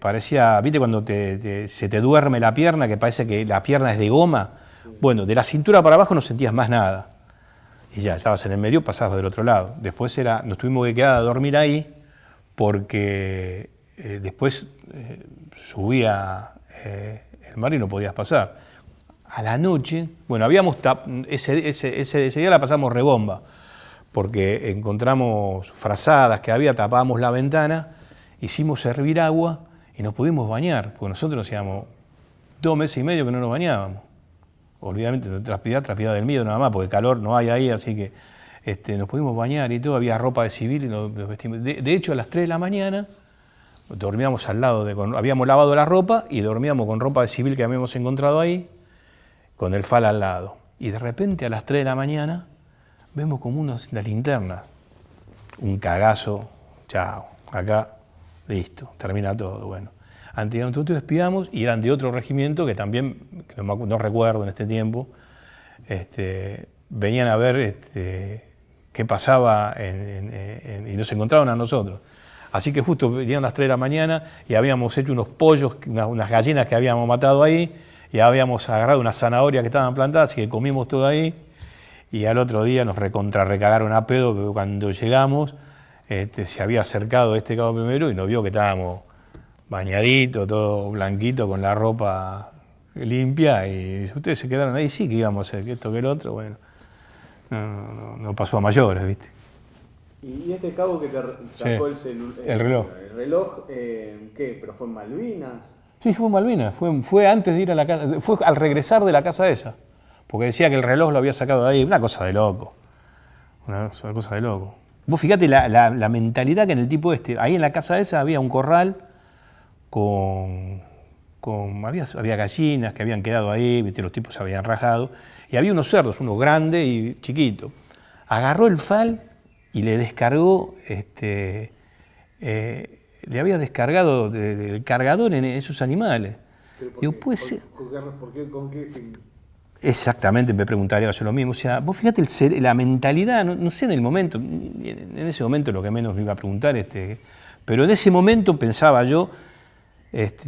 parecía, ¿viste cuando se te duerme la pierna, que parece que la pierna es de goma? Bueno, de la cintura para abajo no sentías más nada. Y ya, estabas en el medio, pasabas del otro lado. Después nos tuvimos que quedar a dormir ahí, porque después subía el mar y no podías pasar. A la noche, bueno, ese día la pasamos rebomba, porque encontramos frazadas que había, tapábamos la ventana, hicimos hervir agua y nos pudimos bañar, porque nosotros hacíamos 2 meses y medio que no nos bañábamos. Obviamente, transpirar del miedo nada más, porque calor no hay ahí, así que nos pudimos bañar y todo, había ropa de civil y nos vestimos. De hecho, a las 3 de la mañana dormíamos al lado, habíamos lavado la ropa y dormíamos con ropa de civil que habíamos encontrado ahí, con el fal al lado. Y de repente a las 3 de la mañana vemos como unas linternas, un cagazo, chao, acá, listo, termina todo, bueno. Nosotros espiamos y eran de otro regimiento que también, no recuerdo en este tiempo, venían a ver qué pasaba y nos encontraron a nosotros. Así que justo venían las 3 de la mañana y habíamos hecho unos pollos, unas gallinas que habíamos matado ahí, y habíamos agarrado unas zanahorias que estaban plantadas y que comimos todo ahí. Y al otro día nos recagaron a pedo, porque cuando llegamos se había acercado cabo primero y nos vio que estábamos bañaditos, todo blanquito, con la ropa limpia, y ustedes se quedaron ahí, sí que íbamos a hacer que esto, que el otro, bueno, no pasó a mayores, ¿viste? Y este cabo que te sacó el reloj. El reloj, ¿qué? ¿Pero fue en Malvinas? Sí, fue en Malvinas, fue antes de ir a la casa, fue al regresar de la casa esa, porque decía que el reloj lo había sacado de ahí, una cosa de loco, Vos fíjate la mentalidad que en el tipo ahí en la casa esa había un corral había gallinas que habían quedado ahí, ¿viste? Los tipos se habían rajado, y había unos cerdos, uno grande y chiquito. Agarró el fal y le descargó, le había descargado el cargador en esos animales. Digo, puede ser. ¿Con qué fin? Exactamente, me preguntaría yo lo mismo. O sea, vos fíjate la mentalidad, no sé en el momento, en ese momento lo que menos me iba a preguntar, pero en ese momento pensaba yo,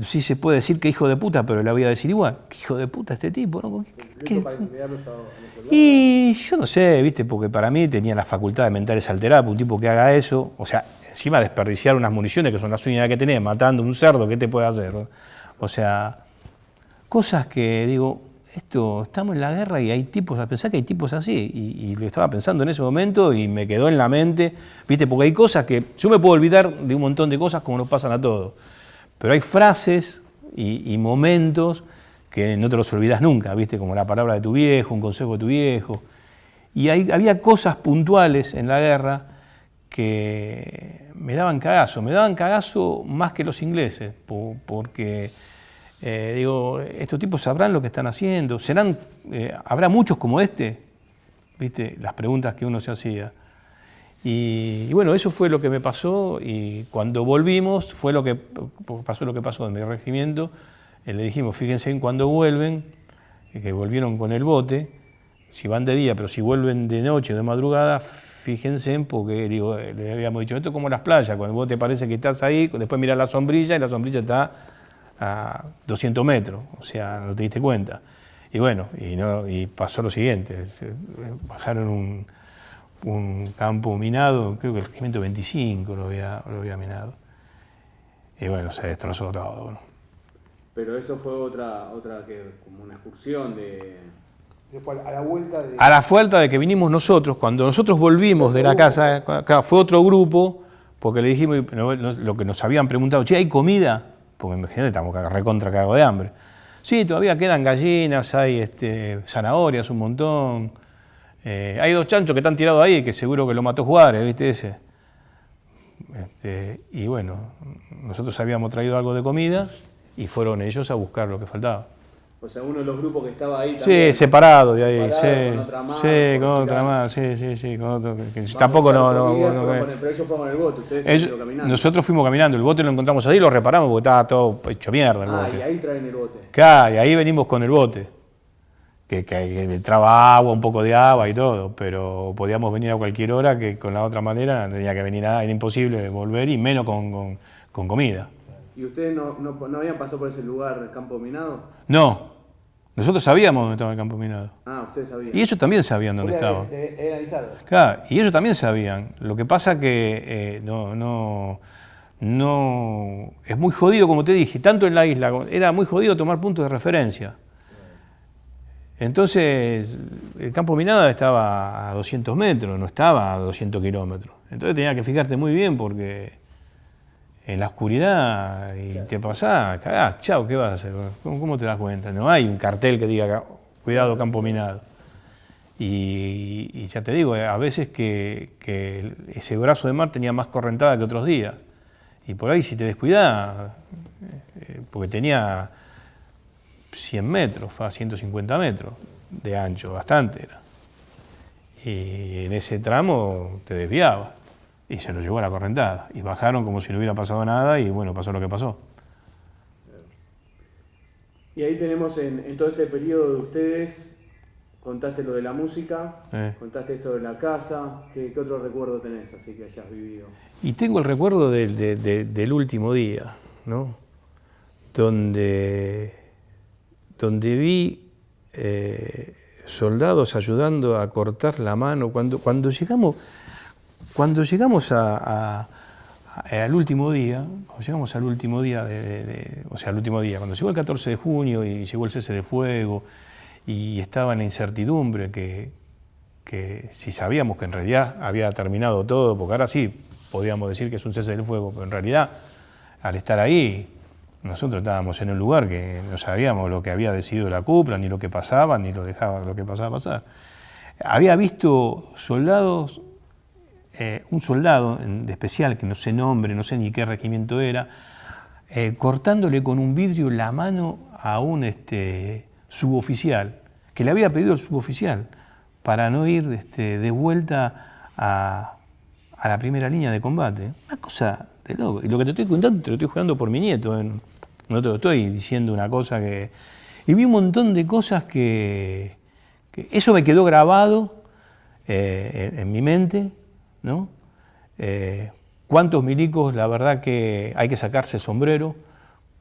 sí se puede decir que hijo de puta, pero le voy a decir igual, ¿qué hijo de puta este tipo? ¿No? ¿Eso para intimidarlos a los soldados? Y yo no sé, ¿viste? Porque para mí tenía las facultades mentales alteradas, un tipo que haga eso, o sea, encima desperdiciar unas municiones que son las únicas que tenés, matando un cerdo, ¿qué te puede hacer? O sea, cosas que digo, estamos en la guerra y hay tipos, a pensar que hay tipos así, y lo estaba pensando en ese momento y me quedó en la mente, ¿viste? Porque hay cosas que yo me puedo olvidar de un montón de cosas como nos pasan a todos, pero hay frases y momentos que no te los olvidas nunca, ¿viste? Como la palabra de tu viejo, un consejo de tu viejo. Y había cosas puntuales en la guerra que me daban cagazo más que los ingleses, porque Digo, estos tipos sabrán lo que están haciendo, serán, habrá muchos como este, ¿viste? Las preguntas que uno se hacía. Y bueno, eso fue lo que me pasó, y cuando volvimos pasó lo que pasó en mi regimiento. Le dijimos, fíjense en cuando vuelven, que volvieron con el bote, si van de día, pero si vuelven de noche o de madrugada, fíjense, porque digo, le habíamos dicho, esto es como las playas, cuando vos te parece que estás ahí, después mirás la sombrilla y la sombrilla está a 200 metros, o sea, no te diste cuenta. Y bueno, y pasó lo siguiente, bajaron un campo minado, creo que el regimiento 25 lo había minado. Y bueno, se destrozó todo. ¿No? Pero eso fue otra como una excursión de... Fue a la vuelta de... A la vuelta de que vinimos nosotros, cuando nosotros volvimos de la casa, acá fue otro grupo, porque le dijimos lo que nos habían preguntado, che, ¿hay comida? Porque imagínate, estamos recontra cagados de hambre. Sí, todavía quedan gallinas, hay zanahorias un montón. Hay 2 chanchos que están tirados ahí, que seguro que lo mató Juárez, ¿viste ese? Y bueno, nosotros habíamos traído algo de comida y fueron ellos a buscar lo que faltaba. O sea, uno de los grupos que estaba ahí también. Sí, separado de ahí, con otra más. Sí, con otra más, sí, con otro. Que tampoco pero ellos fueron con el bote, ustedes se fueron caminando. Nosotros fuimos caminando, el bote lo encontramos ahí, lo reparamos porque estaba todo hecho mierda el bote. Y ahí traen el bote. Claro, y ahí venimos con el bote. Que entraba agua, un poco de agua y todo, pero podíamos venir a cualquier hora, que con la otra manera tenía que venir era imposible volver, y menos con comida. ¿Y ustedes no habían pasado por ese lugar, el campo minado? No, nosotros sabíamos dónde estaba el campo minado. Ah, ustedes sabían. Y ellos también sabían dónde estaba. Era avisado. Claro, y ellos también sabían. Lo que pasa que no es muy jodido, como te dije, tanto en la isla, era muy jodido tomar puntos de referencia. Entonces, el campo minado estaba a 200 metros, no estaba a 200 kilómetros. Entonces tenías que fijarte muy bien porque en la oscuridad y te pasás, cagás, chao, ¿qué vas a hacer? ¿Cómo te das cuenta? No hay un cartel que diga, cuidado, campo minado. Y ya te digo, a veces que ese brazo de mar tenía más correntada que otros días. Y por ahí si te descuidás, porque tenía 100 metros, 150 metros de ancho, bastante era. Y en ese tramo te desviabas y se lo llevó a la correntada. Y bajaron como si no hubiera pasado nada y bueno, pasó lo que pasó. Y ahí tenemos en todo ese periodo de ustedes, contaste lo de la música, contaste esto de la casa, ¿qué otro recuerdo tenés así que hayas vivido? Y tengo el recuerdo del último día, ¿no? Donde vi soldados ayudando a cortar la mano. Cuando llegamos al último día, cuando llegó el 14 de junio y llegó el cese de fuego y estaba en la incertidumbre que si sabíamos que en realidad había terminado todo, porque ahora sí podíamos decir que es un cese del fuego, pero en realidad al estar ahí nosotros estábamos en un lugar que no sabíamos lo que había decidido la cúpula, ni lo que pasaba, ni lo que pasaba pasar. Había visto soldados, un soldado de especial, que no sé nombre, no sé ni qué regimiento era, cortándole con un vidrio la mano a un suboficial, que le había pedido el suboficial para no ir de vuelta a la primera línea de combate. Una cosa de loco. Y lo que te estoy contando te lo estoy jugando por mi nieto. No te lo estoy diciendo una cosa que... Y vi un montón de cosas que eso me quedó grabado en mi mente, ¿no? Cuántos milicos, la verdad que hay que sacarse el sombrero,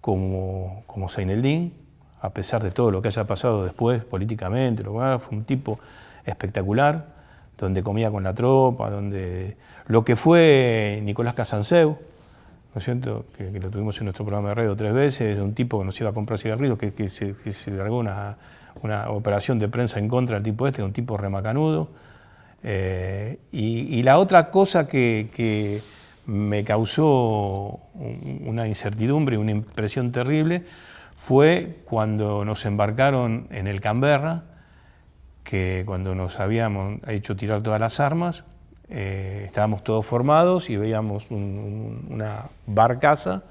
como Zaineldin, a pesar de todo lo que haya pasado después políticamente, fue un tipo espectacular, donde comía con la tropa, donde lo que fue Nicolás Casanseu, ¿no es cierto? Que lo tuvimos en nuestro programa de radio 3 veces, un tipo que nos iba a comprar cigarrillos, que se largó una operación de prensa en contra del tipo un tipo remacanudo. Y la otra cosa que me causó una incertidumbre, una impresión terrible, fue cuando nos embarcaron en el Canberra, que cuando nos habíamos hecho tirar todas las armas, estábamos todos formados y veíamos una barcaza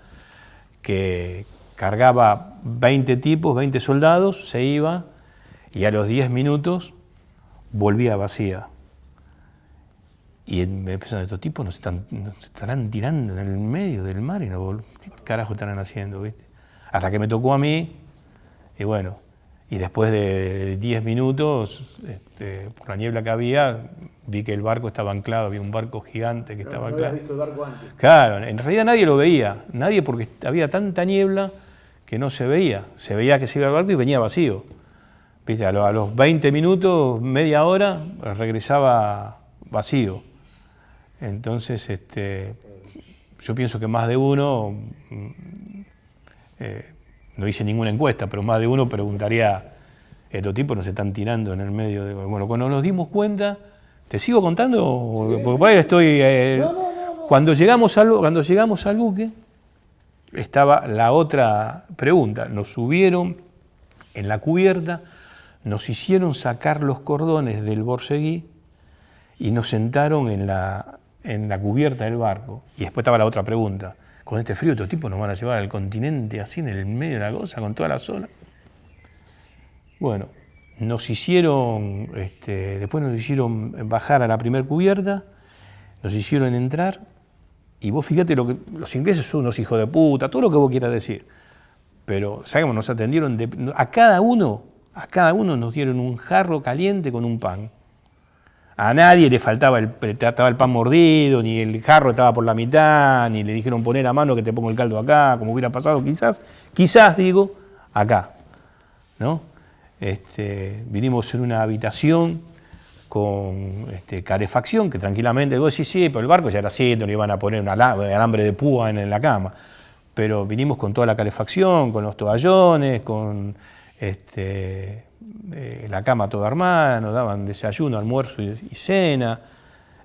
que cargaba 20 tipos, 20 soldados, se iba y a los 10 minutos volvía vacía. Y me empezaron, estos tipos nos estarán tirando en el medio del mar y ¿qué carajo estarán haciendo? ¿Viste? Hasta que me tocó a mí, y bueno, y después de 10 minutos, por la niebla que había, vi que el barco estaba anclado, había un barco gigante que estaba anclado. ¿No habías visto el barco antes? Claro, en realidad nadie lo veía, nadie, porque había tanta niebla que no se veía. Se veía que se iba el barco y venía vacío. ¿Viste? A los 20 minutos, media hora, regresaba vacío. Entonces, yo pienso que más de uno, no hice ninguna encuesta, pero más de uno preguntaría, estos tipos nos están tirando en el medio de... Bueno, cuando nos dimos cuenta, ¿te sigo contando? Sí, Porque por ahí estoy... No. Cuando llegamos al buque, estaba la otra pregunta. Nos subieron en la cubierta, nos hicieron sacar los cordones del borceguí y nos sentaron en la cubierta del barco. Y después estaba la otra pregunta. Con este frío, estos tipos nos van a llevar al continente así en el medio de la cosa, con toda la zona. Bueno, nos hicieron, después nos hicieron bajar a la primer cubierta, nos hicieron entrar, y vos fíjate, los ingleses son unos hijos de puta, todo lo que vos quieras decir. Pero, ¿sabes cómo nos atendieron? A cada uno nos dieron un jarro caliente con un pan. A nadie le faltaba estaba el pan mordido, ni el jarro estaba por la mitad, ni le dijeron poner a mano que te pongo el caldo acá, como hubiera pasado quizás digo, acá, ¿no? Vinimos en una habitación con calefacción, que tranquilamente, vos decís, sí, pero el barco ya era así, no le iban a poner un alambre de púa en la cama, pero vinimos con toda la calefacción, con los toallones, con la cama toda armada, nos daban desayuno, almuerzo y cena.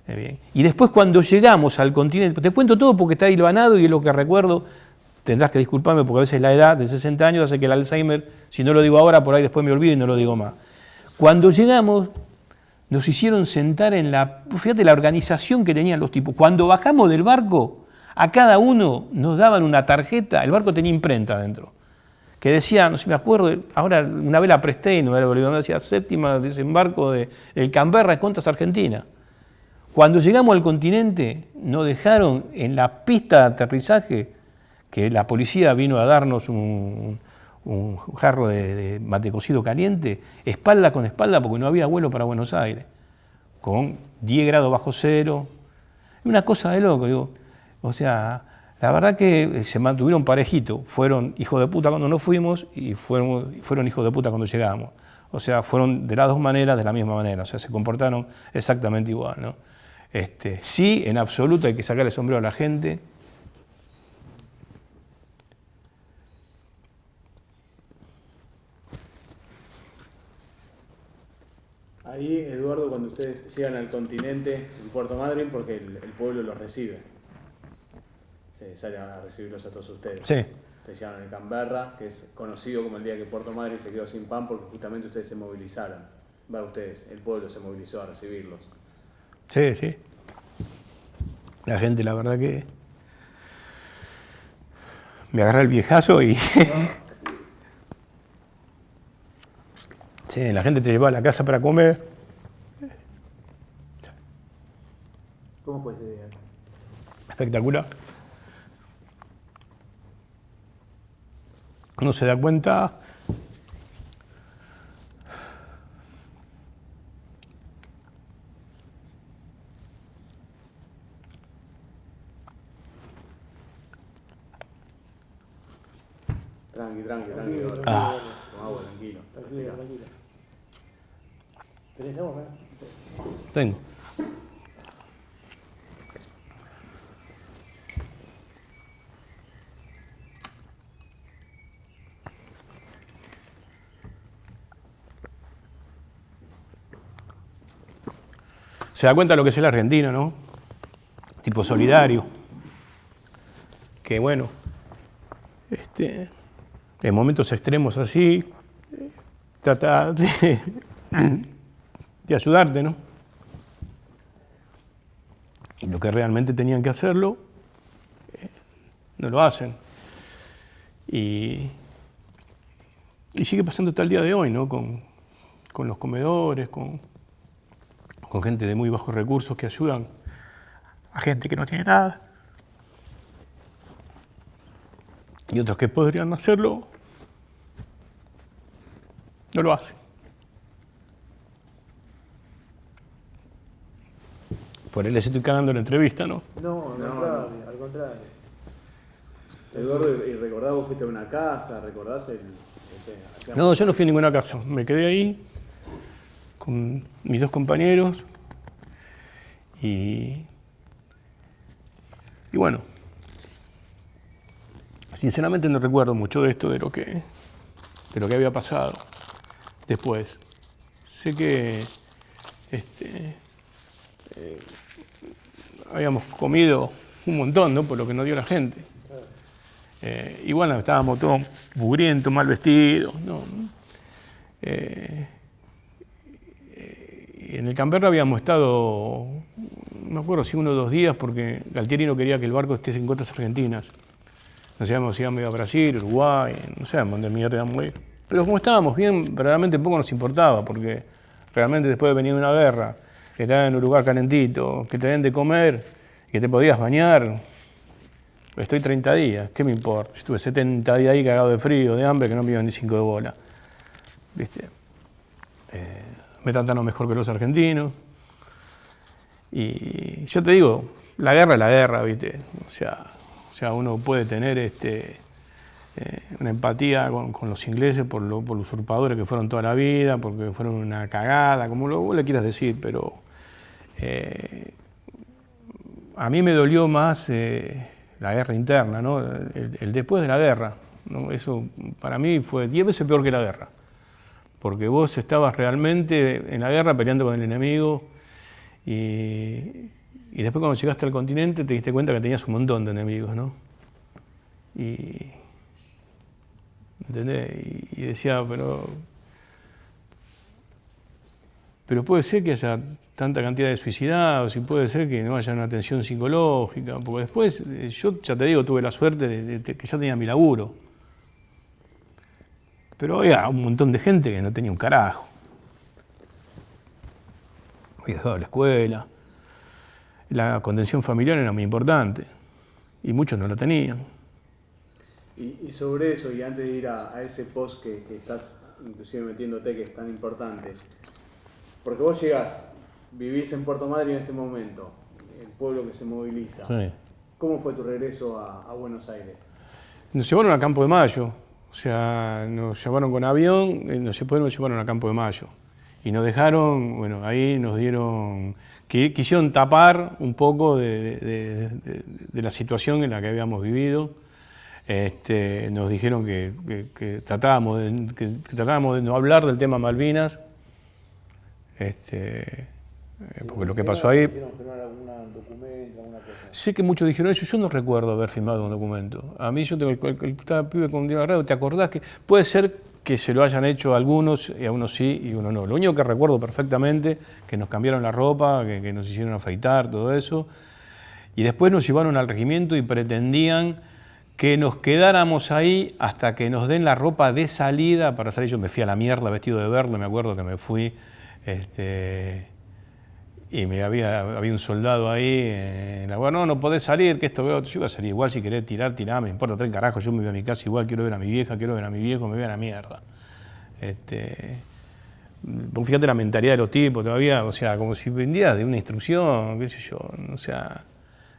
Bien. Y después cuando llegamos al continente, te cuento todo porque está hilvanado y es lo que recuerdo, tendrás que disculparme porque a veces la edad de 60 años hace que el Alzheimer, si no lo digo ahora, por ahí después me olvido y no lo digo más. Cuando llegamos, nos hicieron sentar fíjate la organización que tenían los tipos. Cuando bajamos del barco, a cada uno nos daban una tarjeta, el barco tenía imprenta adentro, que decía, no sé si me acuerdo, ahora una vez la presté y no me la olvidé, decía séptima desembarco del Canberra, Contas, Argentina. Cuando llegamos al continente, nos dejaron en la pista de aterrizaje, que la policía vino a darnos un jarro de mate cocido caliente, espalda con espalda, porque no había vuelo para Buenos Aires, con 10 grados bajo cero. Una cosa de loco, digo. O sea, la verdad que se mantuvieron parejitos. Fueron hijos de puta cuando nos fuimos y fueron hijos de puta cuando llegamos. O sea, fueron de las dos maneras, de la misma manera. O sea, se comportaron exactamente igual, ¿no? Sí, en absoluto hay que sacar el sombrero a la gente. Ahí, Eduardo, cuando ustedes llegan al continente, en Puerto Madryn, porque el pueblo los recibe. Se salen a recibirlos a todos ustedes. Sí. Ustedes llegan en Canberra, que es conocido como el día que Puerto Madryn se quedó sin pan porque justamente ustedes se movilizaron. El pueblo se movilizó a recibirlos. Sí, sí. La gente, la verdad que... Me agarré el viejazo y... Sí, la gente te llevaba a la casa para comer. ¿Cómo fue ese día? Espectacular. Uno se da cuenta Tranqui. Tranquilo. Con agua, tranquilo. Tranquilo. ¿Tenés agua? tengo. Se da cuenta de lo que es el argentino, ¿no? Tipo solidario. Que bueno, en momentos extremos así, trata de ayudarte, ¿no? Y lo que realmente tenían que hacerlo, no lo hacen. Y sigue pasando hasta el día de hoy, ¿no? Con los comedores, con gente de muy bajos recursos que ayudan a gente que no tiene nada. Y otros que podrían hacerlo, no lo hacen. Por él les estoy cagando la entrevista, ¿no? No, al contrario. Eduardo, ¿y recordás vos fuiste a una casa? ¿Recordás No, yo no fui a ninguna casa. Me quedé ahí con mis dos compañeros y bueno, sinceramente no recuerdo mucho de esto, de lo que había pasado después. Sé que habíamos comido un montón, ¿no? Por lo que nos dio la gente. Y bueno, estábamos todos mugrientos, mal vestidos, ¿no? En el Canberra habíamos estado, no me acuerdo si 1 o 2 días, porque Galtieri no quería que el barco esté en costas argentinas. No sabíamos si íbamos a Brasil, Uruguay, no sé dónde mierda íbamos a ir. Pero como estábamos bien, verdaderamente poco nos importaba, porque realmente después de venir de una guerra, que estabas en un lugar calentito, que te den de comer, que te podías bañar, estoy 30 días, ¿qué me importa? Estuve 70 días ahí cagado de frío, de hambre, que no me iban ni 5 de bola. ¿Viste? Me trataron mejor que los argentinos. Y yo te digo, la guerra es la guerra, ¿viste? O sea, uno puede tener una empatía con los ingleses por los usurpadores que fueron toda la vida, porque fueron una cagada, como vos le quieras decir, pero a mí me dolió más la guerra interna, ¿no? El después de la guerra, ¿no? Eso para mí fue 10 veces peor que la guerra, porque vos estabas realmente en la guerra peleando con el enemigo y después cuando llegaste al continente te diste cuenta que tenías un montón de enemigos, ¿no? ¿Entendés? Y decía, pero puede ser que haya tanta cantidad de suicidados y puede ser que no haya una atención psicológica, porque después, yo ya te digo, tuve la suerte de que ya tenía mi laburo. Pero había un montón de gente que no tenía un carajo. Había dejado la escuela. La contención familiar era muy importante y muchos no la tenían. Y sobre eso, y antes de ir a ese post que estás inclusive metiéndote, que es tan importante, porque vos llegás, vivís en Puerto Madryn en ese momento, el pueblo que se moviliza. Sí. ¿Cómo fue tu regreso a Buenos Aires? Nos llevaron a Campo de Mayo, o sea, nos llevaron con avión, después nos llevaron a Campo de Mayo. Y nos dejaron, bueno, ahí nos dieron, quisieron tapar un poco de la situación en la que habíamos vivido. Nos dijeron que tratábamos de no hablar del tema Malvinas, porque lo que pasó ahí... ¿Hicieron firmar algún documento, alguna cosa? Sé que muchos dijeron eso, yo no recuerdo haber firmado un documento. A mí yo tengo el pibe con Diego Guerrero, ¿te acordás que puede ser que se lo hayan hecho a algunos y a unos sí y a unos no? Lo único que recuerdo perfectamente, que nos cambiaron la ropa, que nos hicieron afeitar, todo eso, y después nos llevaron al regimiento y pretendían que nos quedáramos ahí hasta que nos den la ropa de salida para salir. Yo me fui a la mierda vestido de verde, me acuerdo que me fui, y había un soldado ahí, no podés salir, que esto veo, yo iba a salir igual, si querés tirar, me importa 3 carajos, yo me voy a mi casa igual, quiero ver a mi vieja, quiero ver a mi viejo, me voy a la mierda. Fíjate la mentalidad de los tipos todavía, o sea, como si vendía de una instrucción, qué sé yo, o sea,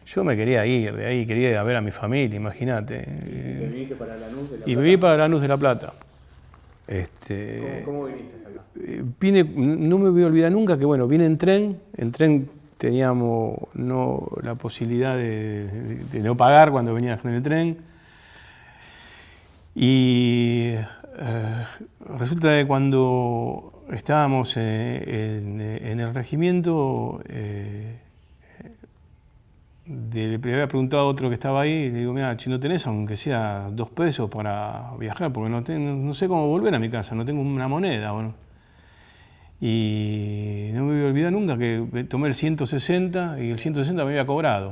yo me quería ir de ahí, quería ir a ver a mi familia, imagínate. ¿Te viniste para Lanús de La Plata? Y viví para Lanús de La Plata. ¿Cómo viniste hasta acá? Vine, no me voy a olvidar nunca que bueno, vine en tren teníamos la posibilidad de no pagar cuando venía en el tren. Y resulta que cuando estábamos en el regimiento, le había preguntado a otro que estaba ahí, y le digo, mira, si no tenés aunque sea 2 pesos para viajar, porque no sé cómo volver a mi casa, no tengo una moneda. Bueno. Y no me voy a olvidar nunca que tomé el 160 y el 160 me había cobrado.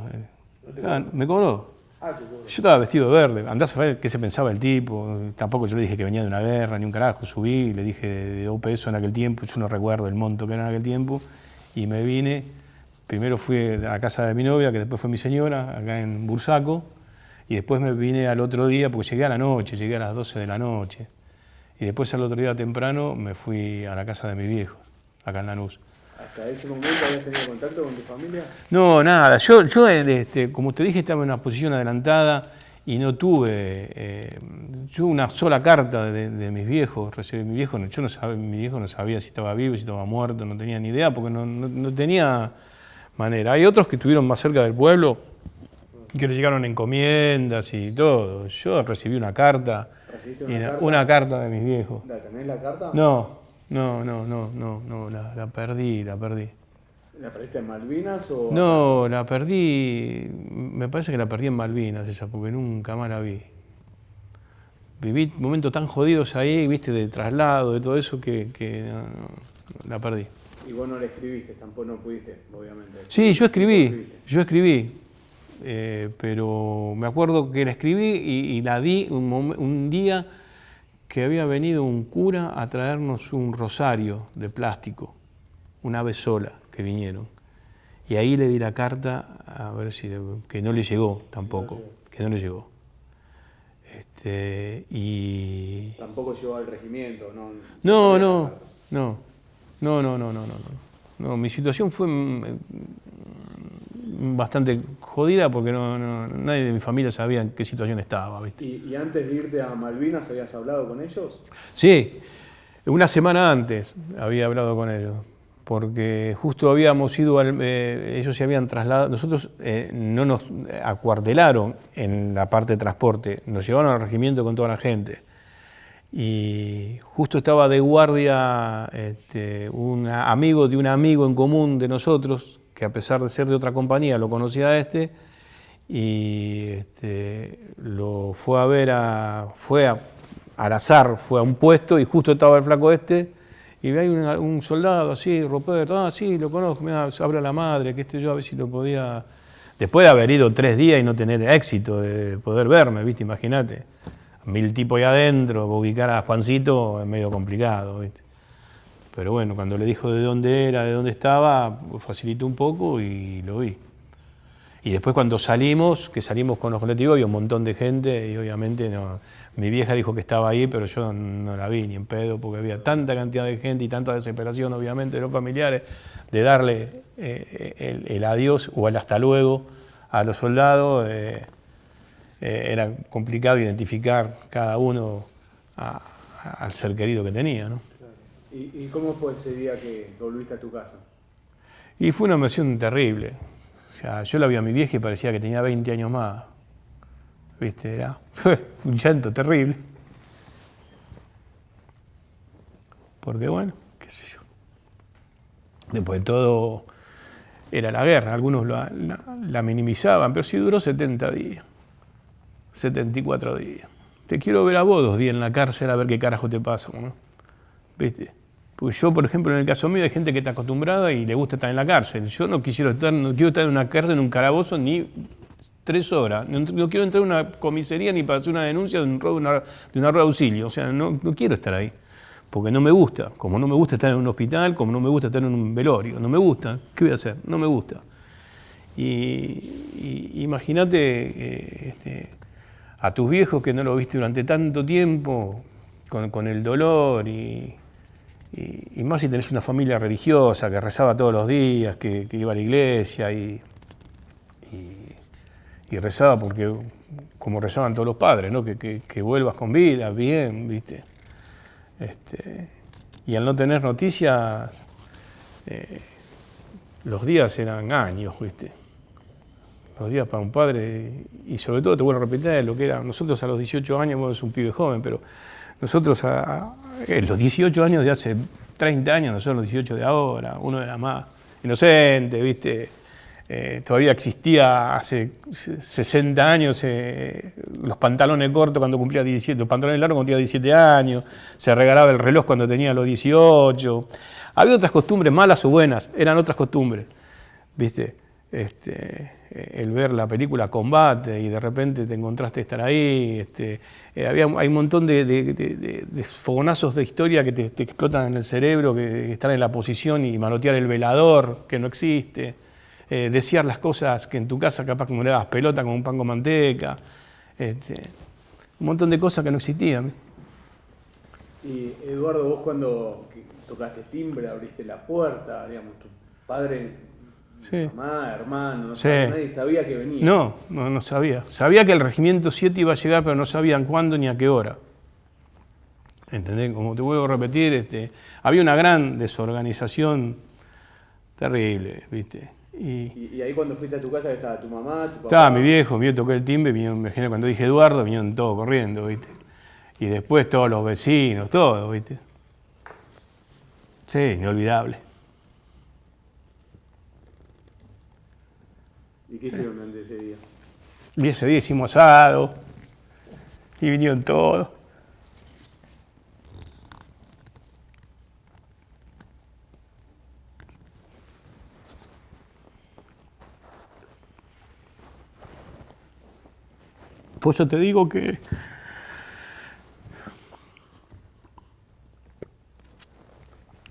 Me cobró. Ah, qué bueno. Yo estaba vestido de verde, andás a ver qué se pensaba el tipo, tampoco yo le dije que venía de una guerra, ni un carajo, subí, le dije de 2 pesos en aquel tiempo, yo no recuerdo el monto que era en aquel tiempo, y me vine, primero fui a la casa de mi novia, que después fue mi señora, acá en Bursaco, y después me vine al otro día, porque llegué a la noche, llegué a las 12 de la noche, y después al otro día temprano me fui a la casa de mi viejo, acá en Lanús. ¿Hasta ese momento habías tenido contacto con tu familia? No, nada. Yo como te dije, estaba en una posición adelantada y no tuve yo una sola carta de mis viejos. Recibí mi viejo, yo no sabía, mi viejo no sabía si estaba vivo, si estaba muerto, no tenía ni idea porque no tenía manera. Hay otros que estuvieron más cerca del pueblo que le llegaron encomiendas y todo. Yo recibí una carta, ¿Recibiste una carta de mis viejos. ¿La tenés la carta? No, la perdí. ¿La perdiste en Malvinas o...? No, la perdí, me parece que la perdí en Malvinas esa, porque nunca más la vi. Viví momentos tan jodidos ahí, viste, de traslado, de todo eso, que la perdí. Y vos no le escribiste, tampoco no pudiste, obviamente. Sí, yo escribiste. escribí, pero me acuerdo que la escribí y la di un día que había venido un cura a traernos un rosario de plástico, una vez sola que vinieron. Y ahí le di la carta, a ver si, que no le llegó tampoco, que no le llegó. Y... Tampoco llegó al regimiento, ¿no? No, mi situación fue bastante jodida porque nadie de mi familia sabía en qué situación estaba, ¿viste? ¿Y antes de irte a Malvinas habías hablado con ellos? Sí, una semana antes había hablado con ellos, porque justo habíamos ido, ellos se habían trasladado, nosotros no nos acuartelaron en la parte de transporte, nos llevaron al regimiento con toda la gente. Y justo estaba de guardia un amigo de un amigo en común de nosotros, que a pesar de ser de otra compañía lo conocía a y lo fue a ver, al azar, fue a un puesto y justo estaba el flaco y hay un soldado así, Roberto, sí, lo conozco, mirá, habla la madre, que yo a ver si lo podía... Después de haber ido 3 días y no tener éxito de poder verme, ¿viste? Imagínate. 1000 tipos ahí adentro, ubicar a Juancito es medio complicado, ¿viste? Pero bueno, cuando le dijo de dónde era, de dónde estaba, facilitó un poco y lo vi. Y después cuando salimos, que salimos con los colectivos, había un montón de gente y obviamente no, mi vieja dijo que estaba ahí, pero yo no la vi ni en pedo, porque había tanta cantidad de gente y tanta desesperación, obviamente, de los familiares, de darle el adiós o el hasta luego a los soldados. Era complicado identificar cada uno al ser querido que tenía, ¿no? ¿Y cómo fue ese día que volviste a tu casa? Y fue una emoción terrible. O sea, yo la vi a mi vieja y parecía que tenía 20 años más. ¿Viste? Era un llanto terrible. Porque bueno, qué sé yo. Después de todo era la guerra, algunos la minimizaban, pero sí duró 70 días. 74 días. Te quiero ver a vos 2 días en la cárcel a ver qué carajo te pasa, ¿no? ¿Viste? Porque yo, por ejemplo, en el caso mío hay gente que está acostumbrada y le gusta estar en la cárcel. Yo no quiero estar en una cárcel, en un calabozo, ni 3 horas. No quiero entrar en una comisaría ni para hacer una denuncia de un robo de una rueda de auxilio. O sea, no quiero estar ahí. Porque no me gusta. Como no me gusta estar en un hospital, como no me gusta estar en un velorio. No me gusta. ¿Qué voy a hacer? No me gusta. Y imagínate a tus viejos que no lo viste durante tanto tiempo, con el dolor y más si tenés una familia religiosa que rezaba todos los días, que iba a la iglesia y rezaba porque, como rezaban todos los padres, ¿no? que vuelvas con vida, bien, ¿viste? Y al no tener noticias, los días eran años, ¿viste? Los días para un padre, y sobre todo te vuelvo a repetir lo que era, nosotros a los 18 años, vos sos un pibe joven, pero nosotros los 18 años de hace 30 años no son los 18 de ahora, uno era más inocente, ¿viste? Todavía existía hace 60 años los pantalones cortos cuando cumplía 17, los pantalones largos cuando tenía 17 años, se regalaba el reloj cuando tenía los 18. Había otras costumbres, malas o buenas, eran otras costumbres, ¿viste? el ver la película Combate y de repente te encontraste estar ahí. Hay un montón de fogonazos de historia que te explotan en el cerebro, que estar en la posición y manotear el velador, que no existe. Desear las cosas que en tu casa capaz como le dabas pelota con un pan con manteca. Un montón de cosas que no existían. Y Eduardo, vos cuando tocaste timbre, abriste la puerta, digamos, tu padre, Sí. mamá, hermano, no Sí. sabía, nadie sabía que venía. No sabía. Sabía que el Regimiento 7 iba a llegar, pero no sabían cuándo ni a qué hora. ¿Entendés? Como te vuelvo a repetir, había una gran desorganización terrible, ¿viste? Y ahí cuando fuiste a tu casa estaba tu mamá, tu papá. Estaba mi viejo, toqué el timbre, vinieron, me imagino cuando dije Eduardo, vinieron todos corriendo, ¿viste? Y después todos los vecinos, todos, ¿viste? Sí, inolvidable. ¿Y qué hicieron durante ese día? Y ese día hicimos asado, y vinieron todos. Por eso te digo que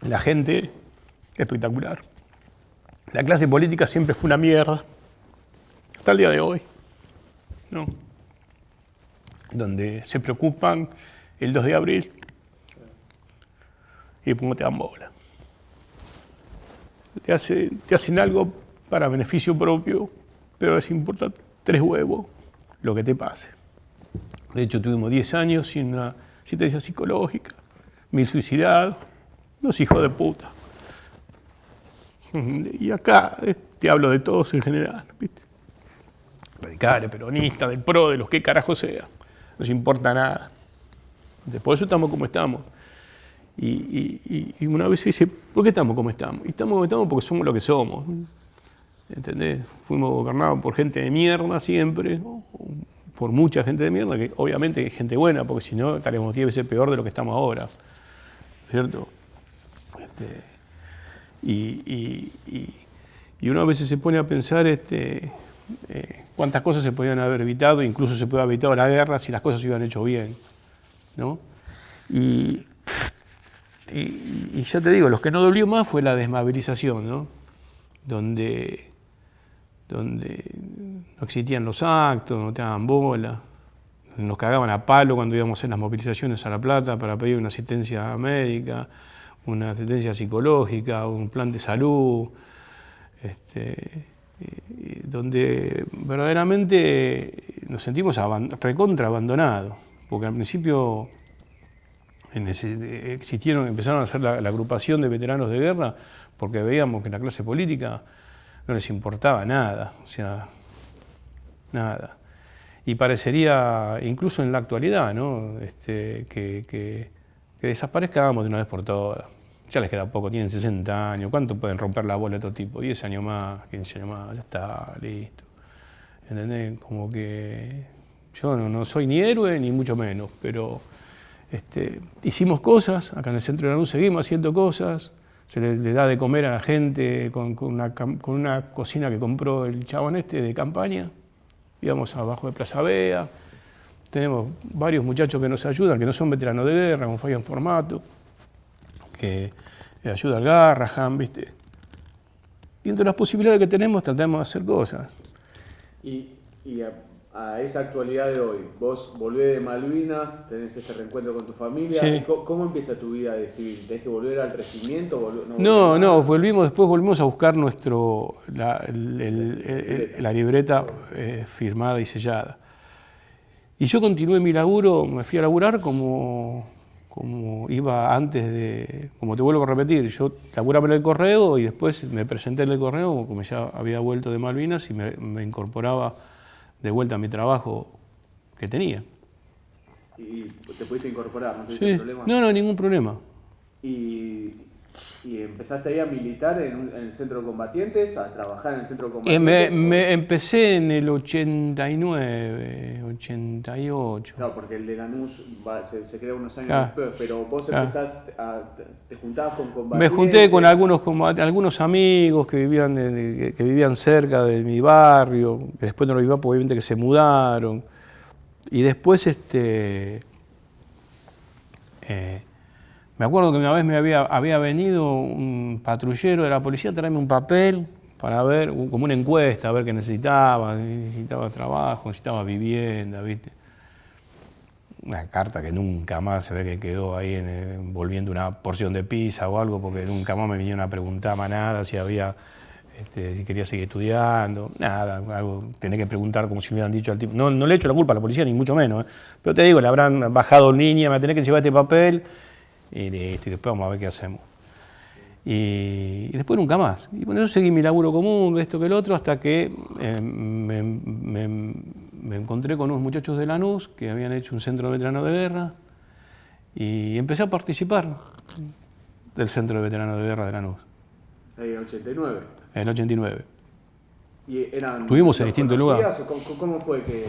la gente espectacular. La clase política siempre fue una mierda, hasta el día de hoy, ¿no? Donde se preocupan el 2 de abril y después no te dan bola. Te hacen algo para beneficio propio, pero les importa 3 huevos lo que te pase. De hecho, tuvimos 10 años sin una asistencia psicológica, 1000 suicidados, 2 hijos de puta. Y acá te hablo de todos en general, ¿viste? Radicales, peronistas, del PRO, de los que carajo sea. No nos importa nada. Por eso estamos como estamos. Y una vez se dice, ¿por qué estamos como estamos? Y estamos como estamos porque somos lo que somos. ¿Entendés? Fuimos gobernados por gente de mierda siempre, ¿no? Por mucha gente de mierda, que obviamente es gente buena, porque si no estaremos 10 veces peor de lo que estamos ahora. ¿Cierto? Y uno a veces se pone a pensar cuántas cosas se podían haber evitado, incluso se puede haber evitado la guerra si las cosas se hubieran hecho bien, ¿no? Y ya te digo, lo que no dolió más fue la desmovilización, ¿no? Donde no existían los actos, no te daban bola, nos cagaban a palo cuando íbamos en las movilizaciones a La Plata para pedir una asistencia médica, una asistencia psicológica, un plan de salud, donde verdaderamente nos sentimos recontra abandonados, porque al principio empezaron a hacer la agrupación de veteranos de guerra porque veíamos que la clase política no les importaba nada, o sea, nada. Y parecería, incluso en la actualidad, ¿no? que desaparezcamos de una vez por todas. Ya les queda poco, tienen 60 años, ¿cuánto pueden romper la bola de otro tipo? 10 años más, 15 años más, ya está, listo. ¿Entendés? Como que yo no soy ni héroe ni mucho menos, pero hicimos cosas, acá en el centro de Lanús seguimos haciendo cosas, se le da de comer a la gente con una cocina que compró el chabón de campaña, íbamos abajo de Plaza Vea, tenemos varios muchachos que nos ayudan, que no son veteranos de guerra, como Fabián Formato, que ayuda al Garrahan, ¿viste? Y entre las posibilidades que tenemos tratamos de hacer cosas. Y a esa actualidad de hoy, vos volvés de Malvinas, tenés este reencuentro con tu familia, Sí. ¿Cómo empieza tu vida de civil? ¿Tenés que volver al regimiento? No, después volvimos a buscar la libreta firmada y sellada. Y yo continué mi laburo, me fui a laburar como iba antes como te vuelvo a repetir, yo laburaba en el correo y después me presenté en el correo, como ya había vuelto de Malvinas y me incorporaba de vuelta a mi trabajo que tenía. ¿Y te pudiste incorporar? ¿No tuviste problema? No, ningún problema. ¿Y ¿Y empezaste ahí a militar en el centro de combatientes, a trabajar en el centro de combatientes? Empecé en el 89, 88. Claro, porque el de Lanús se crea unos años Claro. después, pero vos Claro. empezaste te juntabas con Me combatientes. junté con algunos amigos que vivían cerca de mi barrio, que después no lo vivían porque obviamente que se mudaron. Y después me acuerdo que una vez había venido un patrullero de la policía a traerme un papel para ver, como una encuesta, a ver qué necesitaba trabajo, necesitaba vivienda, ¿viste? Una carta que nunca más se ve que quedó ahí envolviendo una porción de pizza o algo, porque nunca más me vinieron a preguntar más nada, si quería seguir estudiando, nada, algo, tenés que preguntar como si me hubieran dicho al tipo. No le echo la culpa a la policía, ni mucho menos, pero te digo, le habrán bajado línea, me tenés que llevar este papel, y listo, y después vamos a ver qué hacemos. Y después nunca más. Y bueno, yo seguí mi laburo común, esto que el otro, hasta que me encontré con unos muchachos de Lanús que habían hecho un centro de veteranos de guerra y empecé a participar del centro de veteranos de guerra de Lanús. Ahí en 89. En el 89. ¿Y Estuvimos en distintos lugares. ¿Cómo fue que...?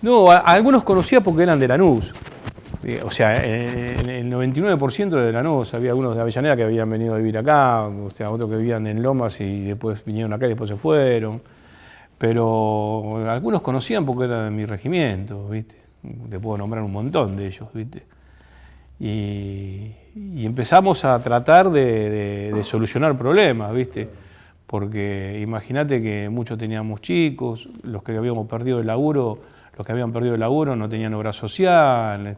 No, a algunos conocía porque eran de Lanús. O sea, en el 99% de Lanús, había algunos de Avellaneda que habían venido a vivir acá, o sea, otros que vivían en Lomas y después vinieron acá y después se fueron. Pero algunos conocían porque eran de mi regimiento, ¿viste? Te puedo nombrar un montón de ellos, ¿viste? Y empezamos a tratar de solucionar problemas, ¿viste? Porque imagínate que muchos teníamos chicos, los que habían perdido el laburo no tenían obra social,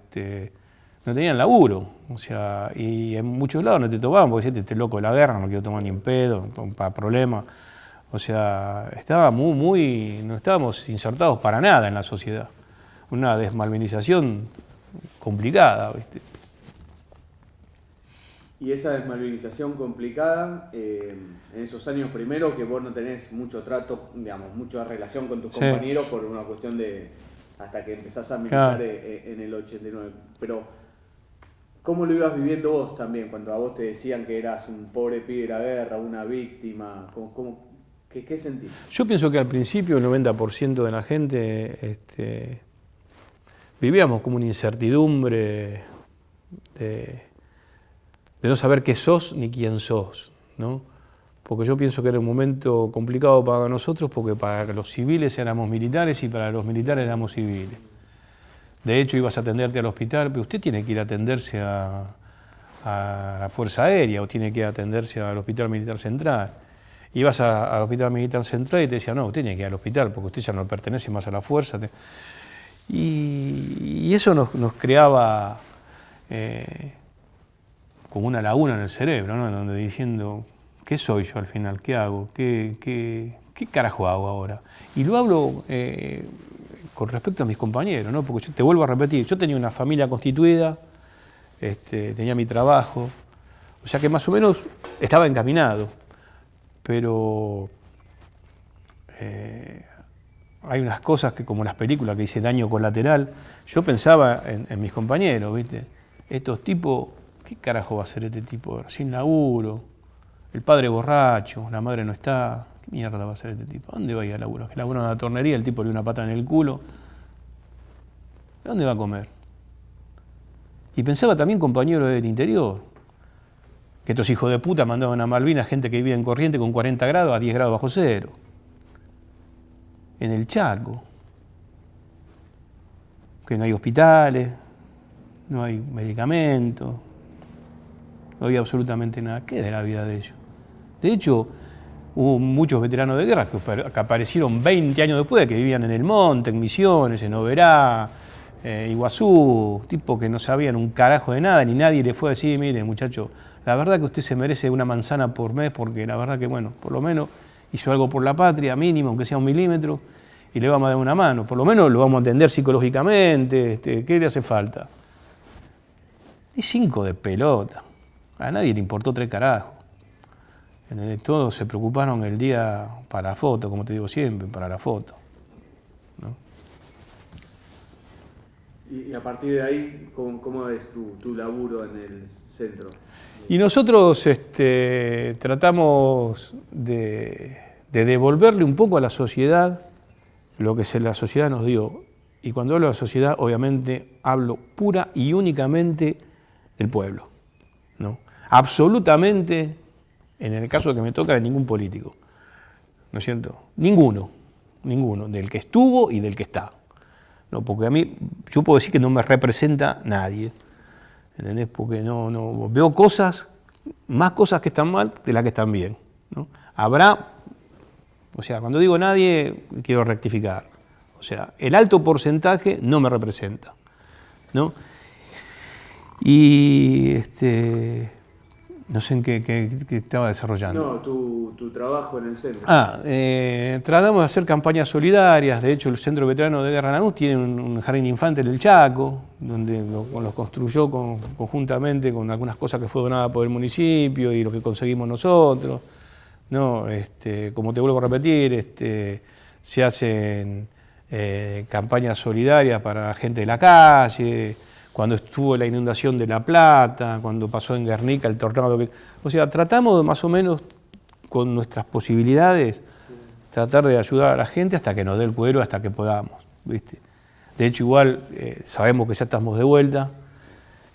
no tenían laburo, o sea, y en muchos lados no te tomaban porque decían, este loco de la guerra, no quiero tomar ni en pedo, para problemas. O sea, no estábamos insertados para nada en la sociedad. Una desmalvinización complicada, ¿viste? Y esa desmalvinización complicada, en esos años primero que vos no tenés mucho trato, digamos, mucha relación con tus compañeros por una cuestión hasta que empezás a militar en el 89. Pero, ¿cómo lo ibas viviendo vos también cuando a vos te decían que eras un pobre pibe de la guerra, una víctima? ¿Qué sentís? Yo pienso que al principio el 90% de la gente vivíamos como una incertidumbre de no saber qué sos ni quién sos, ¿no? Porque yo pienso que era un momento complicado para nosotros porque para los civiles éramos militares y para los militares éramos civiles. De hecho, ibas a atenderte al hospital, pero usted tiene que ir a atenderse a la Fuerza Aérea o tiene que ir a atenderse al Hospital Militar Central. Ibas al Hospital Militar Central y te decían, no, usted tiene que ir al hospital porque usted ya no pertenece más a la fuerza. Y eso nos creaba como una laguna en el cerebro, ¿no? Donde diciendo, ¿qué soy yo al final? ¿Qué hago? ¿Qué carajo hago ahora? Y lo hablo con respecto a mis compañeros, ¿no? Porque yo te vuelvo a repetir, yo tenía una familia constituida, tenía mi trabajo, o sea que más o menos estaba encaminado, pero hay unas cosas que, como las películas que dice daño colateral, yo pensaba en mis compañeros, ¿viste? Estos tipos, ¿qué carajo va a hacer este tipo? Sin laburo, el padre borracho, la madre no está, ¿qué mierda va a hacer este tipo? ¿A dónde va a ir a laburo? Que labura en la tornería, el tipo le dio una pata en el culo. ¿De dónde va a comer? Y pensaba también compañeros del interior, que estos hijos de puta mandaban a Malvinas gente que vivía en Corrientes con 40 grados a 10 grados bajo cero. En el Chaco. Que no hay hospitales, no hay medicamentos, no había absolutamente nada. ¿Qué de la vida de ellos? De hecho, hubo muchos veteranos de guerra que aparecieron 20 años después, que vivían en el monte, en Misiones, en Oberá, Iguazú, tipos que no sabían un carajo de nada, ni nadie le fue a decir, mire muchacho, la verdad que usted se merece una manzana por mes, porque la verdad que, bueno, por lo menos hizo algo por la patria, mínimo, aunque sea 1 milímetro, y le vamos a dar una mano, por lo menos lo vamos a atender psicológicamente, ¿qué le hace falta? Y 5 de pelota, a nadie le importó 3 carajos. Todos se preocuparon el día para la foto, como te digo siempre, para la foto, ¿no? Y a partir de ahí, ¿cómo es tu laburo en el centro? Y nosotros tratamos de devolverle un poco a la sociedad lo que la sociedad nos dio. Y cuando hablo de la sociedad, obviamente hablo pura y únicamente del pueblo, ¿no? Absolutamente, en el caso que me toca, de ningún político, ¿no es cierto? Ninguno, del que estuvo y del que está. No, porque a mí, yo puedo decir que no me representa nadie, ¿entendés? Porque no veo más cosas que están mal de las que están bien, ¿no? O sea, cuando digo nadie, quiero rectificar. O sea, el alto porcentaje no me representa, ¿no? Y no sé en qué estaba desarrollando. No, tu trabajo en el centro. Tratamos de hacer campañas solidarias. De hecho, el Centro Veterano de Guerra Lanús tiene un jardín infante en el Chaco, donde lo construyó conjuntamente con algunas cosas que fue donada por el municipio y lo que conseguimos nosotros, ¿no? Como te vuelvo a repetir, se hacen campañas solidarias para la gente de la calle. Cuando estuvo la inundación de La Plata, cuando pasó en Guernica el tornado. O sea, tratamos más o menos con nuestras posibilidades, tratar de ayudar a la gente hasta que nos dé el cuero, hasta que podamos, ¿viste? De hecho, igual sabemos que ya estamos de vuelta,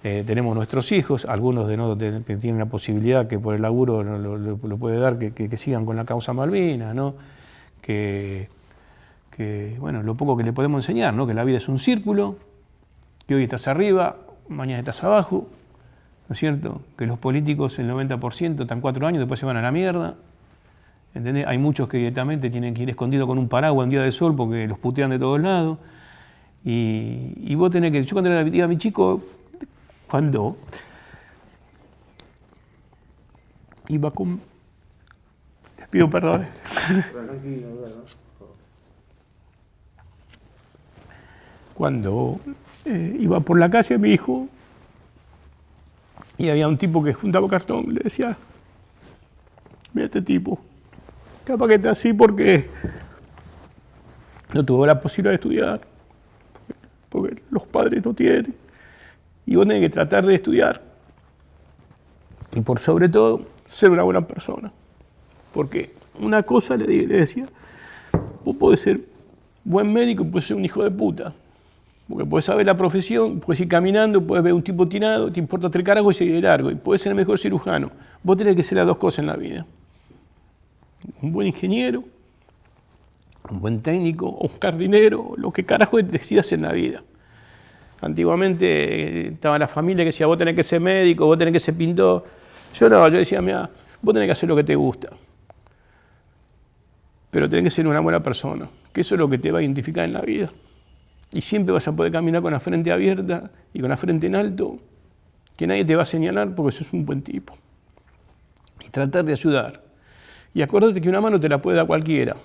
tenemos nuestros hijos, algunos de nosotros que tienen la posibilidad, que por el laburo lo puede dar, que sigan con la causa Malvinas, ¿no? Que bueno, lo poco que le podemos enseñar, ¿no? Que la vida es un círculo, que hoy estás arriba, mañana estás abajo, ¿no es cierto? Que los políticos, el 90%, están 4 años, después se van a la mierda, ¿entendés? Hay muchos que directamente tienen que ir escondidos con un paraguas en día de sol porque los putean de todos lados. Y vos tenés que... Yo cuando le digo a mi chico, cuando iba con... Les pido perdón. Tranquilo, ¿verdad? Cuando iba por la calle mi hijo y había un tipo que juntaba cartón, le decía, mira este tipo, capaz que está así porque no tuvo la posibilidad de estudiar, porque los padres no tienen, y vos tenés que tratar de estudiar y por sobre todo ser una buena persona, porque una cosa le decía, vos podés ser buen médico y podés ser un hijo de puta. Porque puedes saber la profesión, puedes ir caminando, puedes ver un tipo tirado, te importa 3 carajos y seguir de largo, y puedes ser el mejor cirujano. Vos tenés que ser las 2 cosas en la vida. Un buen ingeniero, un buen técnico, o un jardinero, lo que carajo decidas en la vida. Antiguamente estaba la familia que decía, vos tenés que ser médico, vos tenés que ser pintor. Yo decía, mira, vos tenés que hacer lo que te gusta. Pero tenés que ser una buena persona, que eso es lo que te va a identificar en la vida. Y siempre vas a poder caminar con la frente abierta y con la frente en alto, que nadie te va a señalar porque sos un buen tipo. Y tratar de ayudar. Y acuérdate que una mano te la puede dar cualquiera.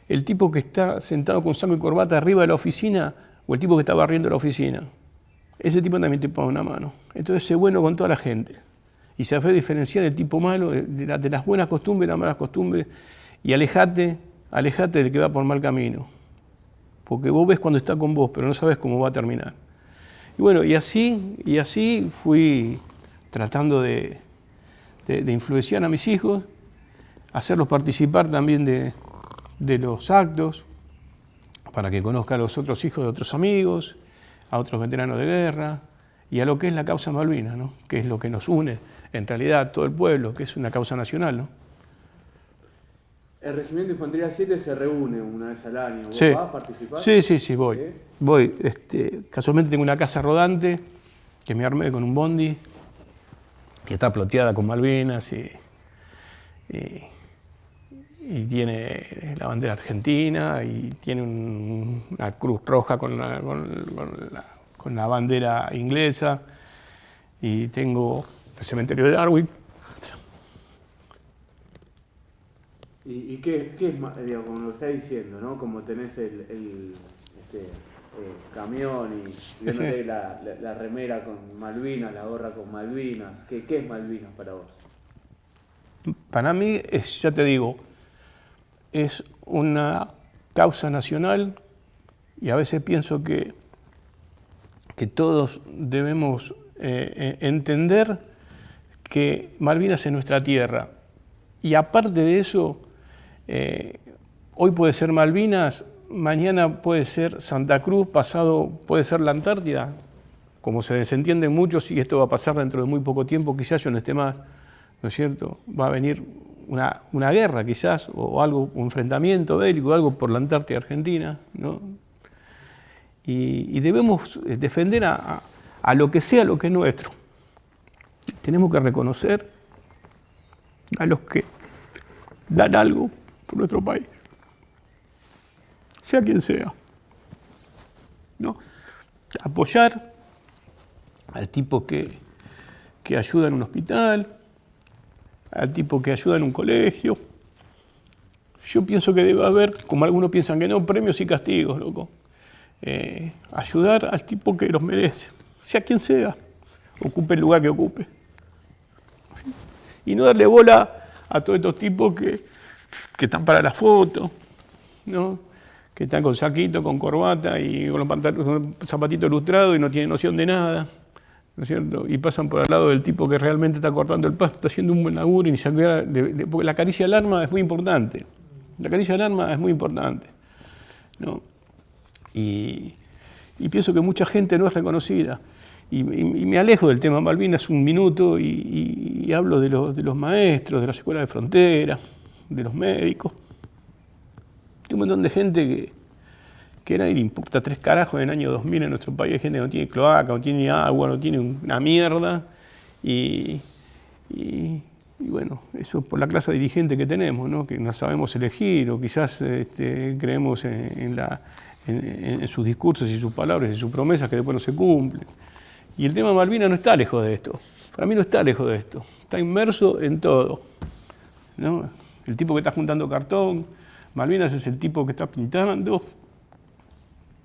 El tipo que está sentado con saco y corbata arriba de la oficina o el tipo que está barriendo la oficina. Ese tipo también te pone una mano. Entonces sé bueno con toda la gente. Y se hace diferenciar el tipo malo de las buenas costumbres y las malas costumbres. Y alejate del que va por mal camino. Porque vos ves cuando está con vos, pero no sabes cómo va a terminar. Y bueno, y así fui tratando de influenciar a mis hijos, hacerlos participar también de los actos, para que conozcan a los otros hijos de otros amigos, a otros veteranos de guerra, y a lo que es la causa Malvinas, ¿no? Que es lo que nos une, en realidad, a todo el pueblo, que es una causa nacional, ¿no? El Regimiento de Infantería 7 se reúne una vez al año. ¿Vos Sí. vas a participar? Sí, voy. ¿Sí? Voy. Casualmente tengo una casa rodante que me armé con un bondi y está ploteada con Malvinas y tiene la bandera argentina y tiene una cruz roja con la bandera inglesa y tengo el cementerio de Darwin. ¿Y qué es más, digo, como lo estás diciendo, ¿no? Como tenés el camión y yo noté la remera con Malvinas, la gorra con Malvinas. ¿Qué es Malvinas para vos? Para mí, ya te digo, es una causa nacional y a veces pienso que que todos debemos entender que Malvinas es nuestra tierra. Y aparte de eso, hoy puede ser Malvinas, mañana puede ser Santa Cruz, pasado puede ser la Antártida, como se desentienden muchos, y esto va a pasar dentro de muy poco tiempo, quizás yo no esté más, ¿no es cierto? Va a venir una guerra quizás, o algo, un enfrentamiento bélico, algo por la Antártida Argentina, ¿no? Y debemos defender a lo que sea lo que es nuestro. Tenemos que reconocer a los que dan algo por nuestro país, sea quien sea, ¿no? Apoyar al tipo que ayuda en un hospital, al tipo que ayuda en un colegio. Yo pienso que debe haber, como algunos piensan que no, premios y castigos, loco. Ayudar al tipo que los merece, sea quien sea, ocupe el lugar que ocupe. Y no darle bola a todos estos tipos que están para la foto, ¿no? Que están con saquito, con corbata y con los zapatitos lustrados y no tienen noción de nada, ¿no es cierto? Y pasan por al lado del tipo que realmente está cortando el pasto, está haciendo un buen laburo y ni se acuerda porque la caricia al arma es muy importante. La caricia al arma es muy importante, ¿no? Y pienso que mucha gente no es reconocida. Y me alejo del tema Malvinas un minuto y hablo de los maestros, de las escuelas de frontera, de los médicos. Hay un montón de gente que a nadie le importa tres carajos en el año 2000 en nuestro país. Hay gente que no tiene cloaca, no tiene agua, no tiene una mierda. Y bueno, eso es por la clase dirigente que tenemos, ¿no? Que no sabemos elegir o quizás creemos en sus discursos y sus palabras y sus promesas que después no se cumplen. Y el tema Malvinas no está lejos de esto. Para mí no está lejos de esto. Está inmerso en todo, ¿no? El tipo que está juntando cartón, Malvinas es el tipo que está pintando,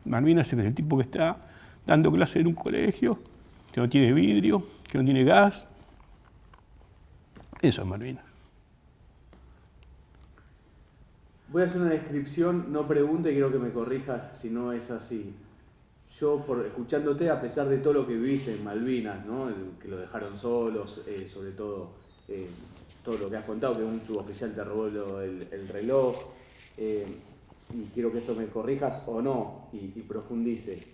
Malvinas es el tipo que está dando clase en un colegio, que no tiene vidrio, que no tiene gas. Eso es Malvinas. Voy a hacer una descripción, no pregunte, quiero que me corrijas si no es así. Yo, escuchándote, a pesar de todo lo que viviste en Malvinas, ¿no? Que lo dejaron solos, sobre todo todo lo que has contado, que un suboficial te robó el reloj, y quiero que esto me corrijas o no, y profundices.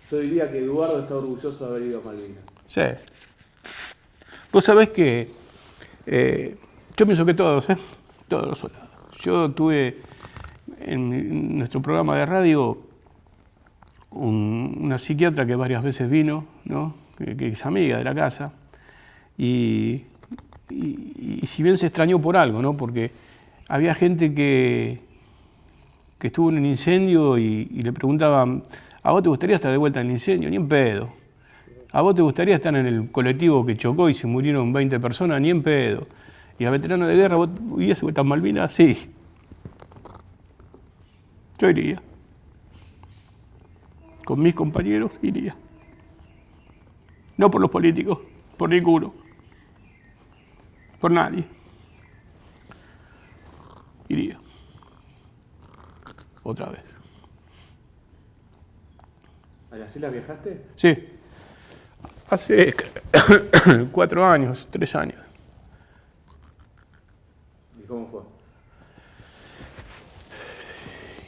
Yo diría que Eduardo está orgulloso de haber ido a Malvinas. Sí. Vos sabés que yo pienso que todos los soldados. Yo tuve en nuestro programa de radio una psiquiatra que varias veces vino, ¿no? que es amiga de la casa, y si bien se extrañó por algo, ¿no? Porque había gente que estuvo en un incendio y le preguntaban, ¿a vos te gustaría estar de vuelta en el incendio? Ni en pedo. ¿A vos te gustaría estar en el colectivo que chocó y se murieron 20 personas? Ni en pedo. ¿Y a veterano de guerra, vos irías de vuelta en Malvinas? Sí. Yo iría. Con mis compañeros iría. No por los políticos, por ninguno. Por nadie. Iría. Otra vez. ¿A las islas viajaste? Sí. Hace 4 años, 3 años. ¿Y cómo fue?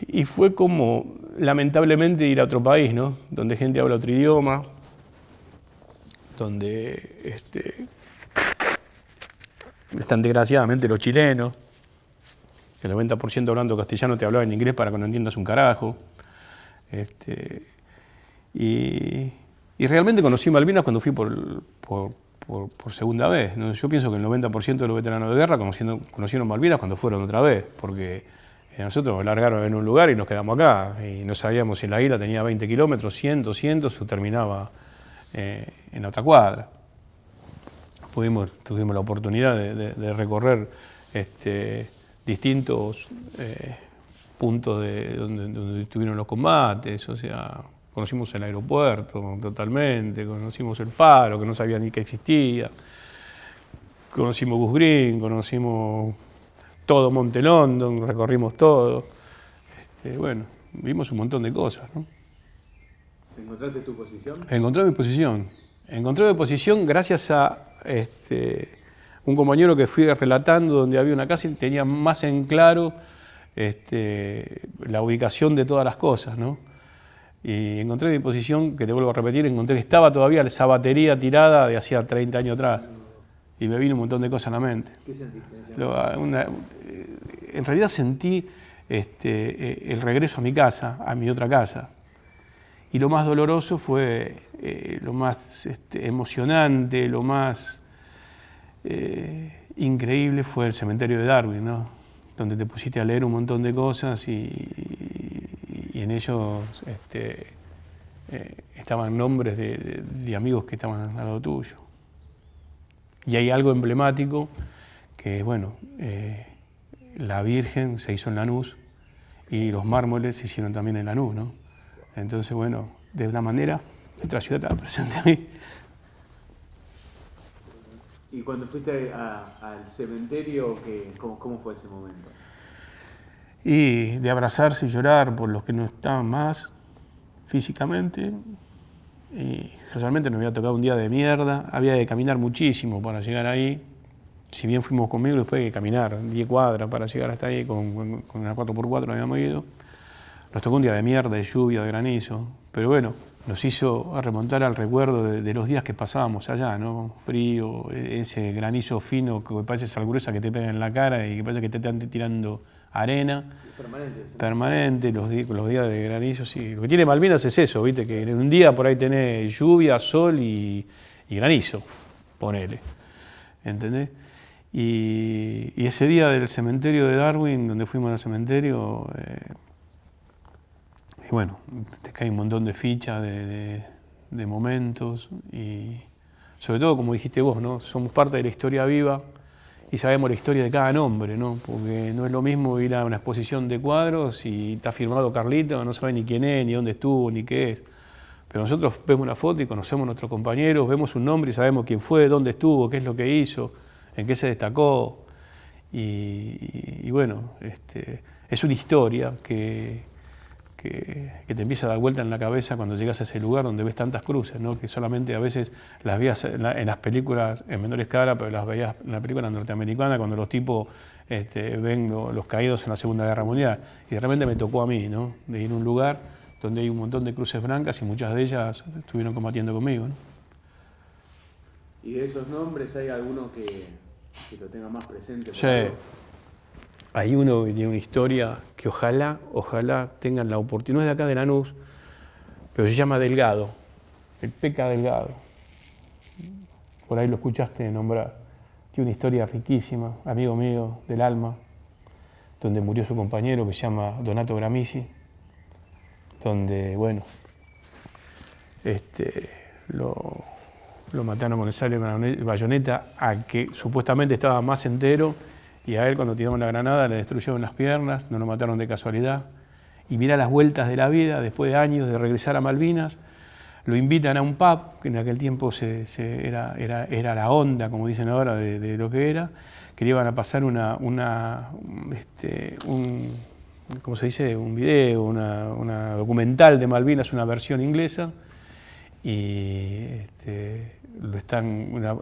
Y fue como, lamentablemente, ir a otro país, ¿no? Donde gente habla otro idioma, donde están desgraciadamente los chilenos, que el 90% hablando castellano te hablaba en inglés para que no entiendas un carajo. Y realmente conocí Malvinas cuando fui por segunda vez, ¿no? Yo pienso que el 90% de los veteranos de guerra conocieron Malvinas cuando fueron otra vez, porque nosotros nos largaron en un lugar y nos quedamos acá, y no sabíamos si la isla tenía 20 kilómetros, 100, 200, o terminaba en otra cuadra. Tuvimos la oportunidad de recorrer distintos puntos donde estuvieron los combates, o sea, conocimos el aeropuerto totalmente, conocimos el faro, que no sabía ni que existía, conocimos Goose Green, conocimos todo Monte London, recorrimos todo. Bueno, vimos un montón de cosas, ¿no? ¿Encontraste tu posición? Encontré mi posición. Encontré mi posición gracias a un compañero que fui relatando donde había una casa y tenía más en claro la ubicación de todas las cosas, ¿no? Y encontré mi posición, que te vuelvo a repetir, encontré que estaba todavía esa batería tirada de hacía 30 años atrás. Y me vino un montón de cosas a la mente. ¿Qué sentiste en ese momento? En realidad sentí el regreso a mi casa, a mi otra casa. Y lo más doloroso fue, lo más emocionante, lo más increíble fue el cementerio de Darwin, ¿no? Donde te pusiste a leer un montón de cosas y en ellos estaban nombres de amigos que estaban al lado tuyo. Y hay algo emblemático que, bueno, la Virgen se hizo en Lanús y los mármoles se hicieron también en Lanús, ¿no? Entonces, bueno, de una manera, otra ciudad estaba presente a mí. Y cuando fuiste al cementerio, ¿cómo fue ese momento? Y de abrazarse y llorar por los que no estaban más físicamente. Y realmente nos había tocado un día de mierda, había de caminar muchísimo para llegar ahí. Si bien fuimos conmigo, después hay que caminar 10 cuadras para llegar hasta ahí, con una 4x4 habíamos ido. Nos tocó un día de mierda, de lluvia, de granizo, pero bueno, nos hizo remontar al recuerdo de los días que pasábamos allá, ¿no? Frío, ese granizo fino que parece sal gruesa que te pega en la cara y que parece que te están tirando arena. Permanente. ¿Sí? Permanente, los días de granizo, sí. Lo que tiene Malvinas es eso, ¿viste? Que en un día por ahí tenés lluvia, sol y granizo, ponele, ¿entendés? Y ese día del cementerio de Darwin, donde fuimos al cementerio, y bueno, te cae un montón de fichas, de momentos, y sobre todo, como dijiste vos, ¿no? Somos parte de la historia viva y sabemos la historia de cada nombre, ¿no? Porque no es lo mismo ir a una exposición de cuadros y está firmado Carlito, no sabe ni quién es, ni dónde estuvo, ni qué es. Pero nosotros vemos una foto y conocemos a nuestros compañeros, vemos un nombre y sabemos quién fue, dónde estuvo, qué es lo que hizo, en qué se destacó. Y bueno, es una historia que te empieza a dar vuelta en la cabeza cuando llegas a ese lugar donde ves tantas cruces, ¿no? Que solamente a veces las veías en las películas en menor escala, pero las veías en la película norteamericana cuando los tipos ven los caídos en la Segunda Guerra Mundial. Y de repente me tocó a mí, ¿no? De ir a un lugar donde hay un montón de cruces blancas y muchas de ellas estuvieron combatiendo conmigo, ¿no? ¿Y de esos nombres hay alguno que lo tenga más presente? Sí. Hay uno que tiene una historia que ojalá tengan la oportunidad, no es de acá de Lanús, pero se llama Delgado, el Peca Delgado. Por ahí lo escuchaste nombrar. Tiene una historia riquísima, amigo mío del alma, donde murió su compañero que se llama Donato Gramisi, donde, bueno, lo mataron con el sable de bayoneta a que supuestamente estaba más entero. Y a él cuando tiraron la granada le destruyeron las piernas, no lo mataron de casualidad. Y mira las vueltas de la vida, después de años de regresar a Malvinas, lo invitan a un pub, que en aquel tiempo era la onda, como dicen ahora, de lo que era, que le iban a pasar ¿cómo se dice? Un video, una documental de Malvinas, una versión inglesa. Y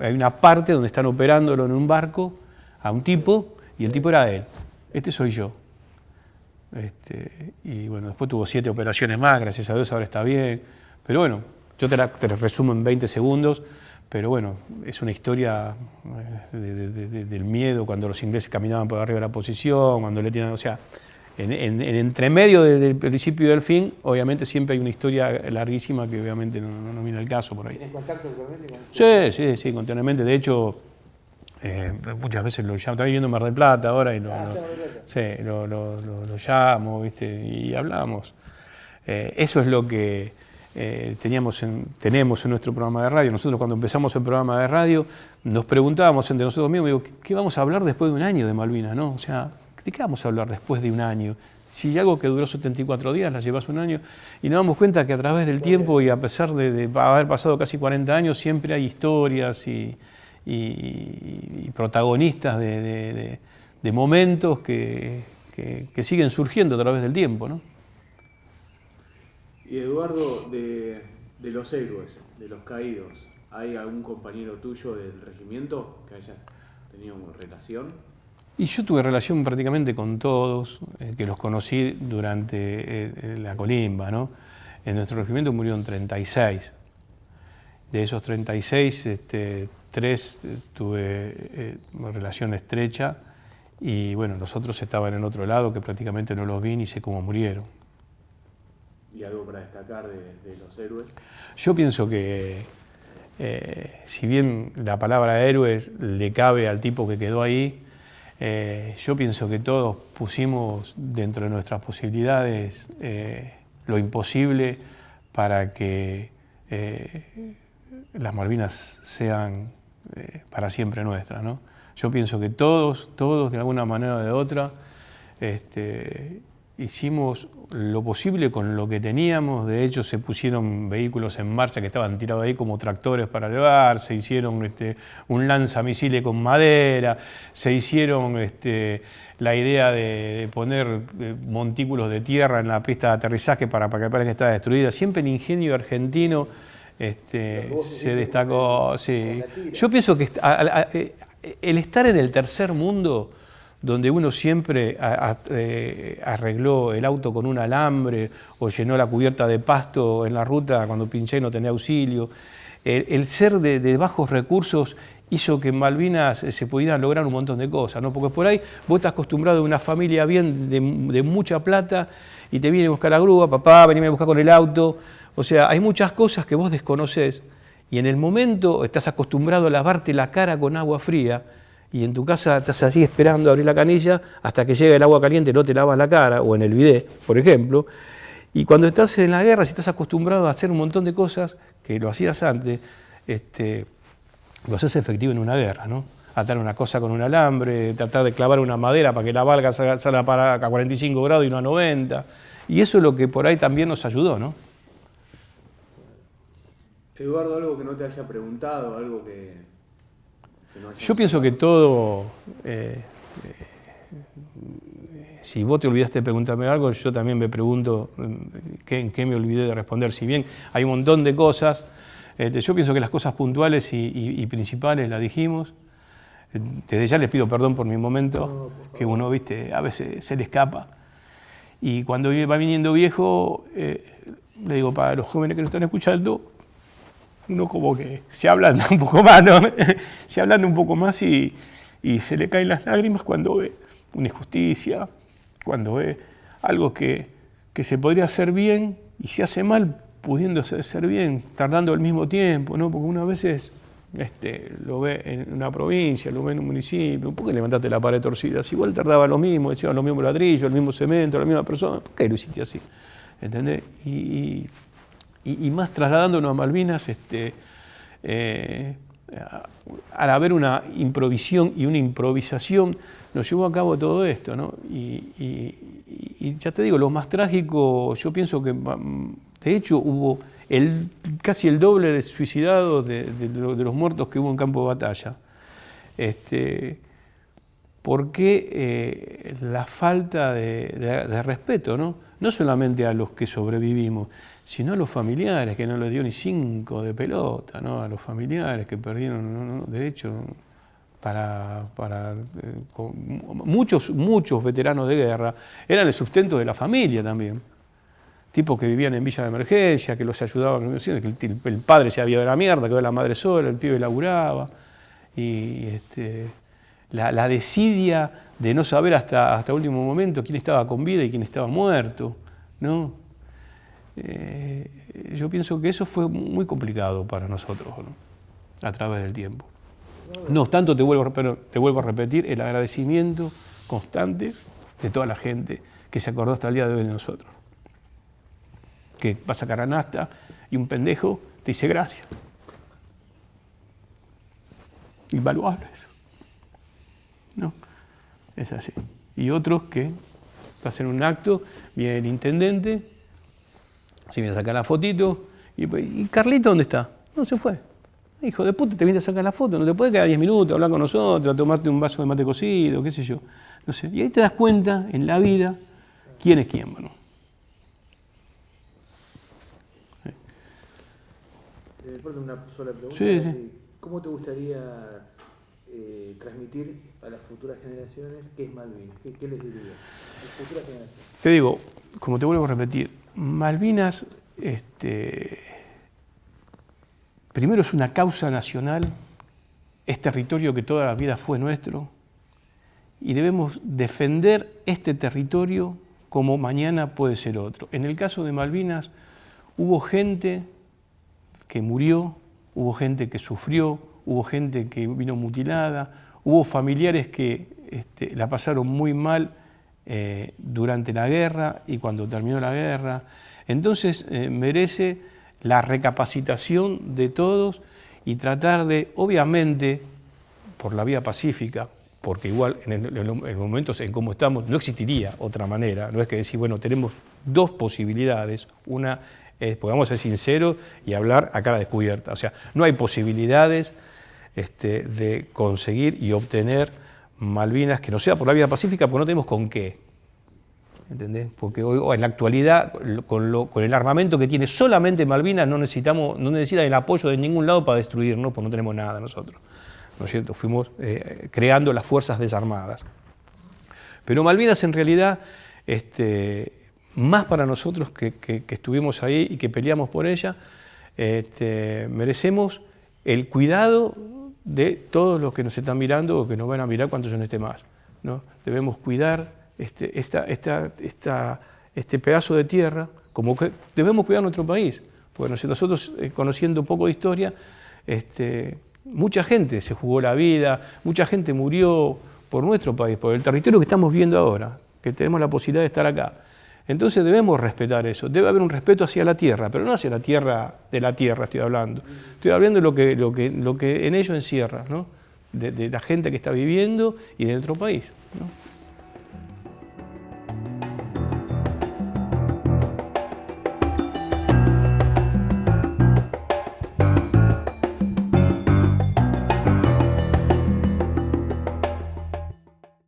hay una parte donde están operándolo en un barco a un tipo, y el tipo era él. Este soy yo. Y bueno, después tuvo 7 operaciones más, gracias a Dios ahora está bien. Pero bueno, yo te la resumo en 20 segundos, pero bueno, es una historia del miedo cuando los ingleses caminaban por arriba de la posición, cuando le tiran, o sea, en entremedio del principio y del fin, obviamente siempre hay una historia larguísima que obviamente no viene al caso por ahí. ¿Tienes contacto con Sí, continuamente. De hecho, muchas veces lo llamo, está viviendo en Mar del Plata ahora y lo llamo, ¿viste? Y hablamos. Eso es lo que tenemos en nuestro programa de radio. Nosotros cuando empezamos el programa de radio nos preguntábamos entre nosotros mismos, digo, ¿qué vamos a hablar después de un año de Malvinas, no? O sea, ¿de qué vamos a hablar después de un año? Si algo que duró 74 días, la llevas un año, y nos damos cuenta que a través del tiempo y a pesar de haber pasado casi 40 años, siempre hay historias y protagonistas de momentos que siguen surgiendo a través del tiempo, ¿no? Y Eduardo, de los héroes, de los caídos, ¿hay algún compañero tuyo del regimiento que haya tenido relación? Y yo tuve relación prácticamente con todos, que los conocí durante la colimba, ¿no? En nuestro regimiento murieron 36. De esos 36, 3 tuve relación estrecha y bueno, los otros estaban en otro lado que prácticamente no los vi ni sé cómo murieron. ¿Y algo para destacar de los héroes? Yo pienso que si bien la palabra héroes le cabe al tipo que quedó ahí, yo pienso que todos pusimos dentro de nuestras posibilidades lo imposible para que las Malvinas sean para siempre nuestras, ¿no? Yo pienso que todos de alguna manera o de otra, hicimos lo posible con lo que teníamos. De hecho, se pusieron vehículos en marcha que estaban tirados ahí como tractores para llevar, se hicieron un lanzamisiles con madera, se hicieron la idea de poner montículos de tierra en la pista de aterrizaje para que parezca que estaba destruida. Siempre el ingenio argentino se destacó. Sí. Yo pienso que el estar en el tercer mundo, donde uno siempre arregló el auto con un alambre o llenó la cubierta de pasto en la ruta cuando pinché y no tenía auxilio, el ser de bajos recursos hizo que en Malvinas se pudieran lograr un montón de cosas, ¿no? Porque por ahí vos estás acostumbrado a una familia bien de mucha plata y te viene a buscar la grúa, papá, venime a buscar con el auto. O sea, hay muchas cosas que vos desconocés y en el momento estás acostumbrado a lavarte la cara con agua fría y en tu casa estás así esperando a abrir la canilla hasta que llega el agua caliente, no te lavas la cara, o en el bidet, por ejemplo. Y cuando estás en la guerra, si estás acostumbrado a hacer un montón de cosas que lo hacías antes, lo haces efectivo en una guerra, ¿no? Atar una cosa con un alambre, tratar de clavar una madera para que la valga salga para a 45 grados y no a 90. Y eso es lo que por ahí también nos ayudó, ¿no? Eduardo, algo que no te haya preguntado, algo que no haya... Yo pienso que todo, si vos te olvidaste de preguntarme algo, yo también me pregunto en qué me olvidé de responder. Si bien hay un montón de cosas, yo pienso que las cosas puntuales y principales las dijimos. Desde ya les pido perdón por mi momento, que uno, viste, a veces se le escapa. Y cuando va viniendo viejo, le digo, para los jóvenes que nos están escuchando, uno como que se ablanda un poco más, ¿no? Se ablanda un poco más y se le caen las lágrimas cuando ve una injusticia, cuando ve algo que se podría hacer bien y se hace mal pudiendo ser bien, tardando el mismo tiempo, ¿no? Porque uno a veces lo ve en una provincia, lo ve en un municipio, ¿por qué levantaste la pared torcida? Si igual tardaba lo mismo, echaban los mismos ladrillos, el mismo cemento, la misma persona, ¿por qué lo hiciste así? ¿Entendés? Y más trasladándonos a Malvinas, al haber una improvisión y una improvisación, nos llevó a cabo todo esto, ¿no? Y ya te digo, lo más trágico, yo pienso que, de hecho, hubo casi el doble de suicidados de los muertos que hubo en campo de batalla. Porque la falta de respeto, ¿no? No solamente a los que sobrevivimos, sino a los familiares, que no les dio ni 5 de pelota, ¿no? A los familiares que perdieron, de hecho, muchos veteranos de guerra eran el sustento de la familia también. Tipos que vivían en villa de emergencia, que los ayudaban, que el padre se había ido de la mierda, que la madre sola, el pibe laburaba. Y la desidia de no saber hasta último momento quién estaba con vida y quién estaba muerto, ¿no? Yo pienso que eso fue muy complicado para nosotros, ¿no? A través del tiempo. No obstante, te vuelvo a repetir el agradecimiento constante de toda la gente que se acordó hasta el día de hoy de nosotros. Que vas a Caranasta y un pendejo te dice gracias. Invaluable eso. ¿No? Es así. Y otros que hacen un acto, viene el intendente, se viene a sacar la fotito, y Carlito, ¿dónde está? No, se fue. Hijo de puta, te viene a sacar la foto, no te puedes quedar 10 minutos, hablar con nosotros, a tomarte un vaso de mate cocido, qué sé yo. No sé. Y ahí te das cuenta en la vida quién es quién, bueno. Si me permite una sola pregunta, Sí. ¿cómo te gustaría transmitir a las futuras generaciones qué es Malvinas? ¿Qué les dirías? Las futuras generaciones. Te digo, como te vuelvo a repetir, Malvinas, primero es una causa nacional, es territorio que toda la vida fue nuestro, y debemos defender este territorio como mañana puede ser otro. En el caso de Malvinas, hubo gente que murió, hubo gente que sufrió, hubo gente que vino mutilada, hubo familiares que la pasaron muy mal durante la guerra y cuando terminó la guerra. Entonces merece la recapacitación de todos y tratar de, obviamente, por la vía pacífica, porque igual en momentos en cómo estamos no existiría otra manera, no es que decir, bueno, tenemos dos posibilidades, una es, podamos ser sinceros y hablar a cara descubierta, o sea, no hay posibilidades de conseguir y obtener Malvinas que no sea por la vía pacífica, porque no tenemos con qué, ¿entendés? Porque hoy en la actualidad, con el armamento que tiene solamente Malvinas, no necesita el apoyo de ningún lado para destruirnos, porque no tenemos nada nosotros. ¿No es cierto? Fuimos creando las fuerzas desarmadas. Pero Malvinas en realidad, más para nosotros que estuvimos ahí y que peleamos por ella, merecemos el cuidado de todos los que nos están mirando o que nos van a mirar cuando yo no esté más, ¿no? Debemos cuidar este pedazo de tierra, como que debemos cuidar nuestro país, porque nosotros conociendo un poco de historia, mucha gente se jugó la vida, mucha gente murió por nuestro país, por el territorio que estamos viendo ahora, que tenemos la posibilidad de estar acá. Entonces debemos respetar eso, debe haber un respeto hacia la tierra, pero no hacia la tierra de la tierra estoy hablando de lo que en ello encierra, ¿no? De la gente que está viviendo y de nuestro país, ¿no?